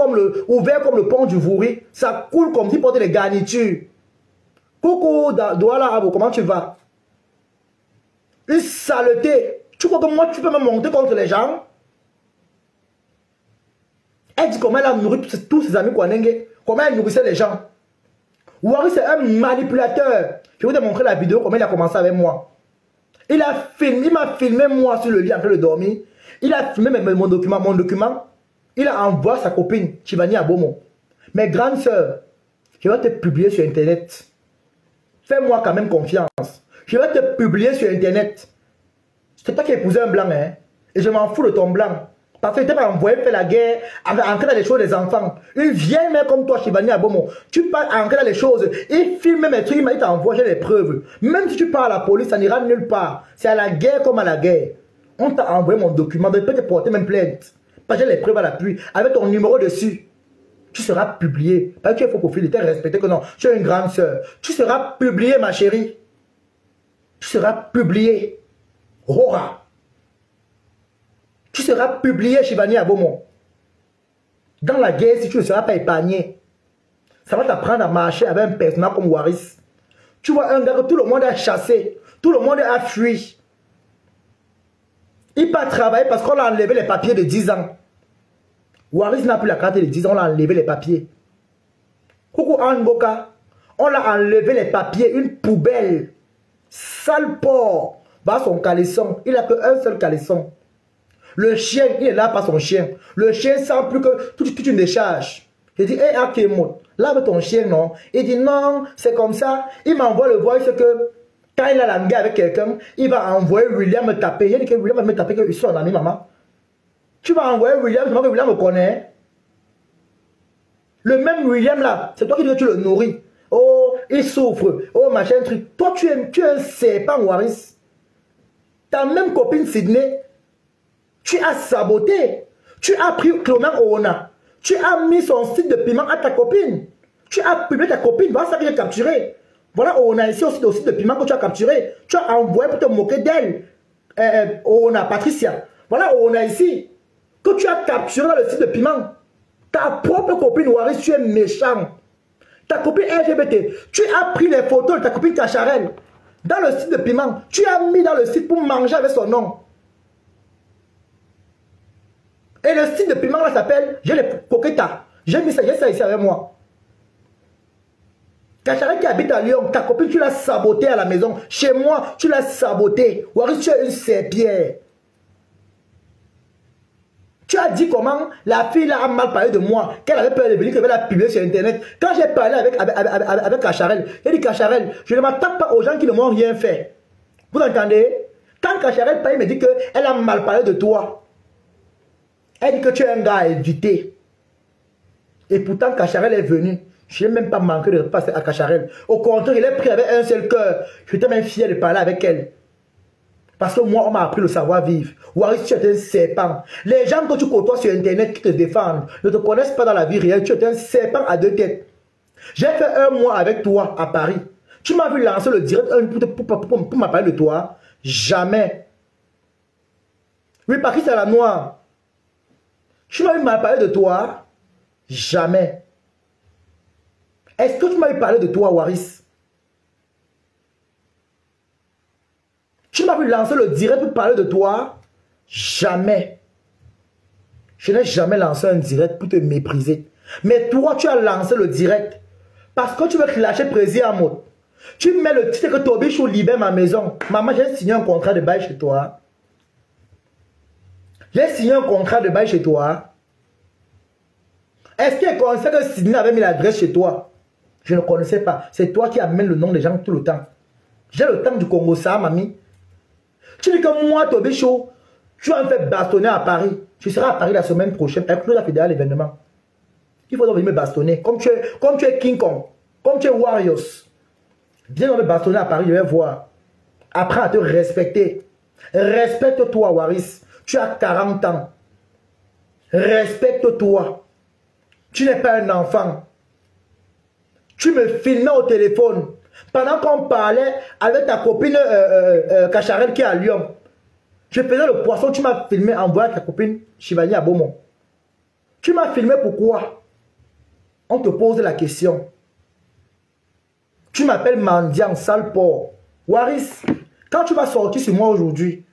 ouvert comme le pont du Vouri. Ça coule comme si portait des garnitures. Coucou, Douala Abo, comment tu vas? Une saleté. Tu crois que moi, tu peux me monter contre les gens? Elle dit comment elle a nourri tous ses amis Kwanenga. Comment elle nourrissait les gens. Wari, c'est un manipulateur. Je vais vous montrer la vidéo, comment il a commencé avec moi. Il m'a filmé moi sur le lit en train de dormir. Il a filmé mon document. Il a envoyé sa copine, Chivani Abomo. Mes grandes sœurs, je vais te publier sur internet. Fais-moi quand même confiance. Je vais te publier sur Internet. C'est toi qui as épousé un blanc, hein. Et je m'en fous de ton blanc. Parce que tu t'es envoyé faire la guerre, entrer dans les choses des enfants. Une vieille mère comme toi, Shivani Abomo, tu pars entrer dans les choses. Il filme mes trucs, il t'envoie les preuves. Même si tu pars à la police, ça n'ira nulle part. C'est à la guerre comme à la guerre. On t'a envoyé mon document, mais peut te porter même plainte. Parce que j'ai les preuves à l'appui, avec ton numéro dessus. Tu seras publié. Parce que tu es faux profil, tu es respecté que non. Tu es une grande soeur. Tu seras publié, ma chérie. Tu seras publié. Rora. Tu seras publié, Shivani Abomo. Dans la guerre, si tu ne seras pas épargné, ça va t'apprendre à marcher avec un personnage comme Waris. Tu vois un gars que tout le monde a chassé, tout le monde a fui. Il part travailler parce qu'on a enlevé les papiers de 10 ans. Waris n'a plus la carte de 10 ans, on a enlevé les papiers. Coucou Angoka, on a enlevé les papiers, une poubelle. Sale porc. Bah son caleçon, il n'a qu'un seul caleçon. Le chien, il est là par son chien. Le chien sent plus que toute une décharge. Je dis, hé, Akemo, lave ton chien, non? Il dit, non, c'est comme ça. Il m'envoie le voice que quand il a la guerre avec quelqu'un, il va envoyer William me taper. Il dit que William va me taper, que je suis son ami, maman. Tu vas envoyer William, que William me connaît. Le même William là, c'est toi qui dis que tu le nourris. Oh, il souffre. Oh, machin, truc. Toi, tu es un serpent, Waris. Ta même copine Sydney, tu as saboté. Tu as pris Clément Oona. Tu as mis son site de piment à ta copine. Tu as publié ta copine. Voilà ça que j'ai capturé. Voilà Oona ici aussi, le site de piment que tu as capturé. Tu as envoyé pour te moquer d'elle. Oona, Patricia. Voilà Oona ici. Que tu as capturé dans le site de piment. Ta propre copine Waris, tu es méchant. Ta copine LGBT. Tu as pris les photos de ta copine Cacharel. Dans le site de piment. Tu as mis dans le site pour manger avec son nom. Et le site de piment là s'appelle, j'ai les coquetas. J'ai mis ça, j'ai ça ici avec moi. Cacharel qui habite à Lyon, ta copine tu l'as saboté à la maison. Chez moi, tu l'as saboté. Waris, tu es une serpillère. Tu as dit comment la fille là a mal parlé de moi, qu'elle avait peur de venir, qu'elle avait la publier sur internet. Quand j'ai parlé avec Cacharel, j'ai dit Cacharel, je ne m'attaque pas aux gens qui ne m'ont rien fait. Vous entendez? Quand Cacharel parle, il me dit qu'elle a mal parlé de toi. Elle dit que tu es un gars à éviter. Et pourtant, Cacharel est venu. Je n'ai même pas manqué de passer à Cacharel. Au contraire, il est pris avec un seul cœur. J'étais même fier de parler avec elle. Parce que moi, on m'a appris le savoir-vivre. Waris, tu es un serpent. Les gens que tu côtoies sur Internet qui te défendent ne te connaissent pas dans la vie réelle. Tu es un serpent à deux têtes. J'ai fait un mois avec toi à Paris. Tu m'as vu lancer le direct pour m'appeler de toi. Jamais. Oui, Paris, c'est la noire. Tu m'as vu parler de toi? Jamais. Est-ce que tu m'as vu parler de toi, Waris? Tu m'as vu lancer le direct pour parler de toi? Jamais. Je n'ai jamais lancé un direct pour te mépriser. Mais toi, tu as lancé le direct parce que tu veux clasher Président Amot. Tu mets le titre que Tobichou libère ma maison. Maman, j'ai signé un contrat de bail chez toi. J'ai signé un contrat de bail chez toi. Est-ce qu'il connaissait que Sydney avait mis l'adresse chez toi? Je ne connaissais pas. C'est toi qui amènes le nom des gens tout le temps. J'ai le temps du Congo, ça, mamie. Tu dis que moi, Tobichou, tu vas me faire bastonner à Paris. Tu seras à Paris la semaine prochaine. Avec nous, la fédérale l'événement. Il faut donc venir me bastonner. Comme tu es King Kong. Comme tu es Warriors. Viens me bastonner à Paris, je vais voir. Apprends à te respecter. Respecte-toi, Waris. Tu as 40 ans. Respecte-toi. Tu n'es pas un enfant. Tu me filmais au téléphone. Pendant qu'on parlait avec ta copine Cacharel qui est à Lyon. Je faisais le poisson, tu m'as filmé en voyant ta copine Shivani Abomo. Tu m'as filmé pourquoi? On te pose la question. Tu m'appelles mendiant, sale porc. Waris, quand tu vas sortir sur moi aujourd'hui,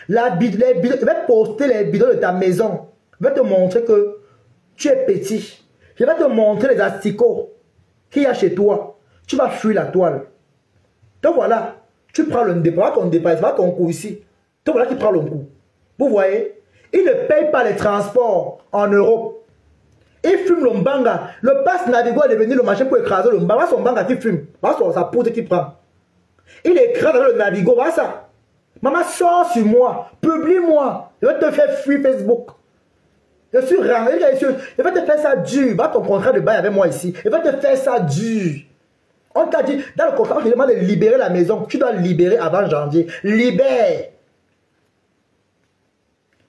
je vais poster les bidons de ta maison. Je vais te montrer que tu es petit. Je vais te montrer les asticots qu'il y a chez toi. Tu vas fuir la toile. Donc voilà, tu prends le départ, ton départ, c'est pas ton coup ici. Donc voilà qui prend le coup. Vous voyez, il ne paye pas les transports en Europe. Il fume le mbanga. Le passe Navigo est devenu le machin pour écraser le mbanga. Son mbanga qui fume. Sa poudre qui prend. Il écrase dans le Navigo, voilà ça. Maman, sors sur moi, publie-moi. Je vais te faire fuir Facebook. Je suis rentré, je vais te faire ça dur. Va ton contrat de bail avec moi ici. Je vais te faire ça dur. On t'a dit, dans le contrat, on te demande de libérer la maison. Tu dois libérer avant janvier. Libère.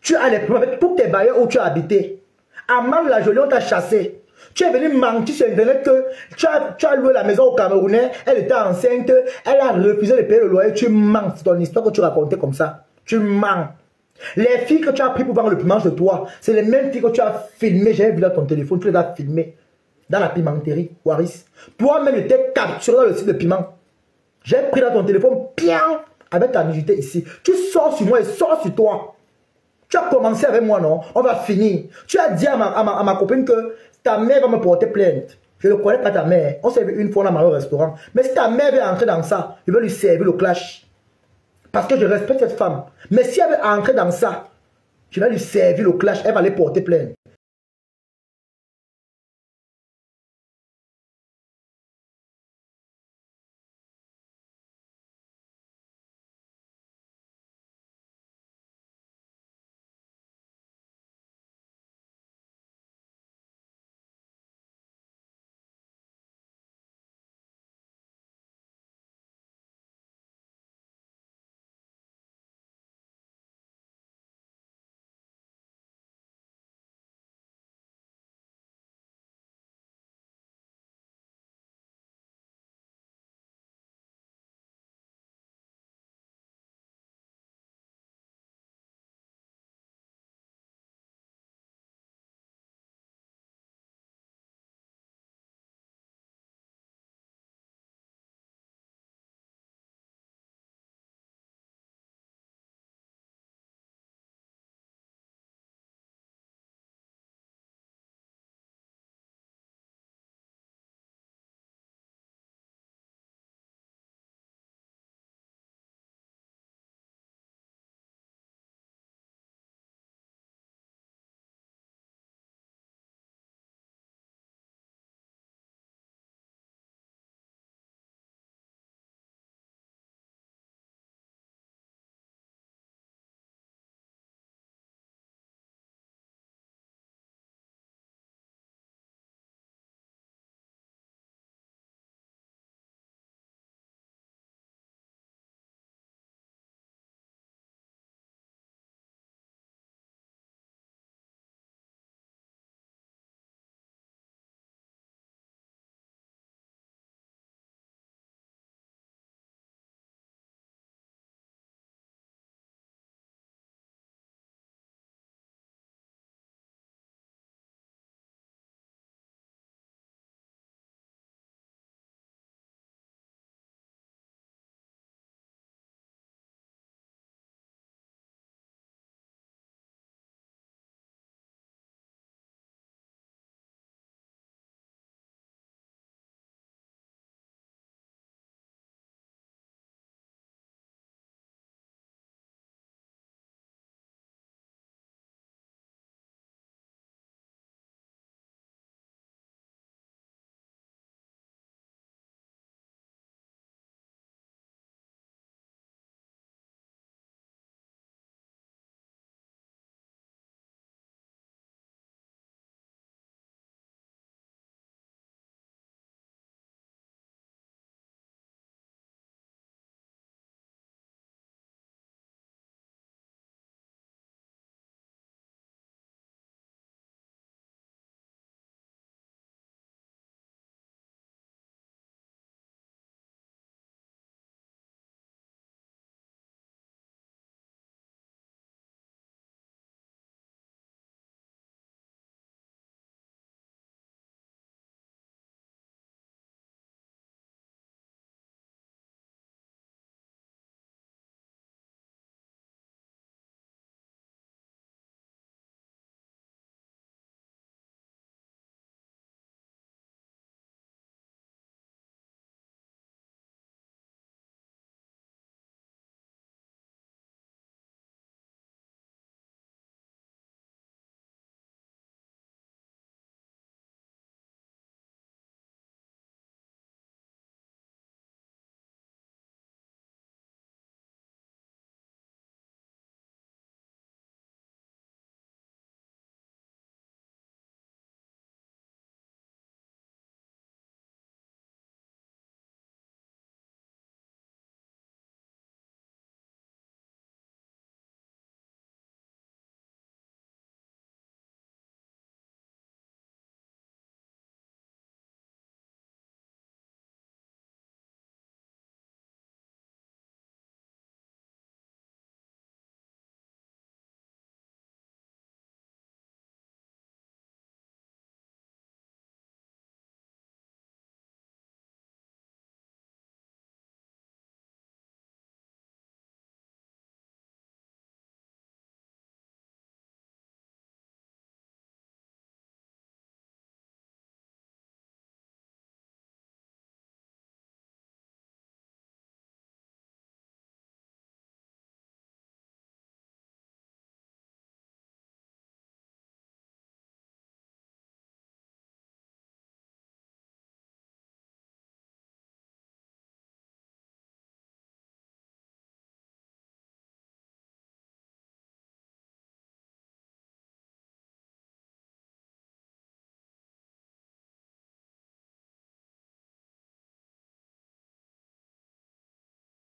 Tu as les problèmes avec tous tes bailleurs où tu as habité. À Mantes-la-Jolie, on t'a chassé. Tu es venu mentir sur Internet que tu as loué la maison au Camerounais, elle était enceinte, elle a refusé de payer le loyer. Tu mens, c'est ton histoire que tu racontais comme ça. Tu mens. Les filles que tu as pris pour voir le piment chez toi, c'est les mêmes filles que tu as filmées. J'ai vu dans ton téléphone, tu les as filmées. Dans la pimenterie, Waris. Toi-même, tu t'es capturé dans le site de piment. J'ai pris dans ton téléphone, bien, avec ta nudité ici. Tu sors sur moi et sors sur toi. Tu as commencé avec moi, non? On va finir. Tu as dit à ma copine que ta mère va me porter plainte. Je ne connais pas ta mère. On s'est vu une fois dans au restaurant. Mais si ta mère veut entrer dans ça, je vais lui servir le clash. Parce que je respecte cette femme. Mais si elle veut entrer dans ça, je vais lui servir le clash. Elle va aller porter plainte.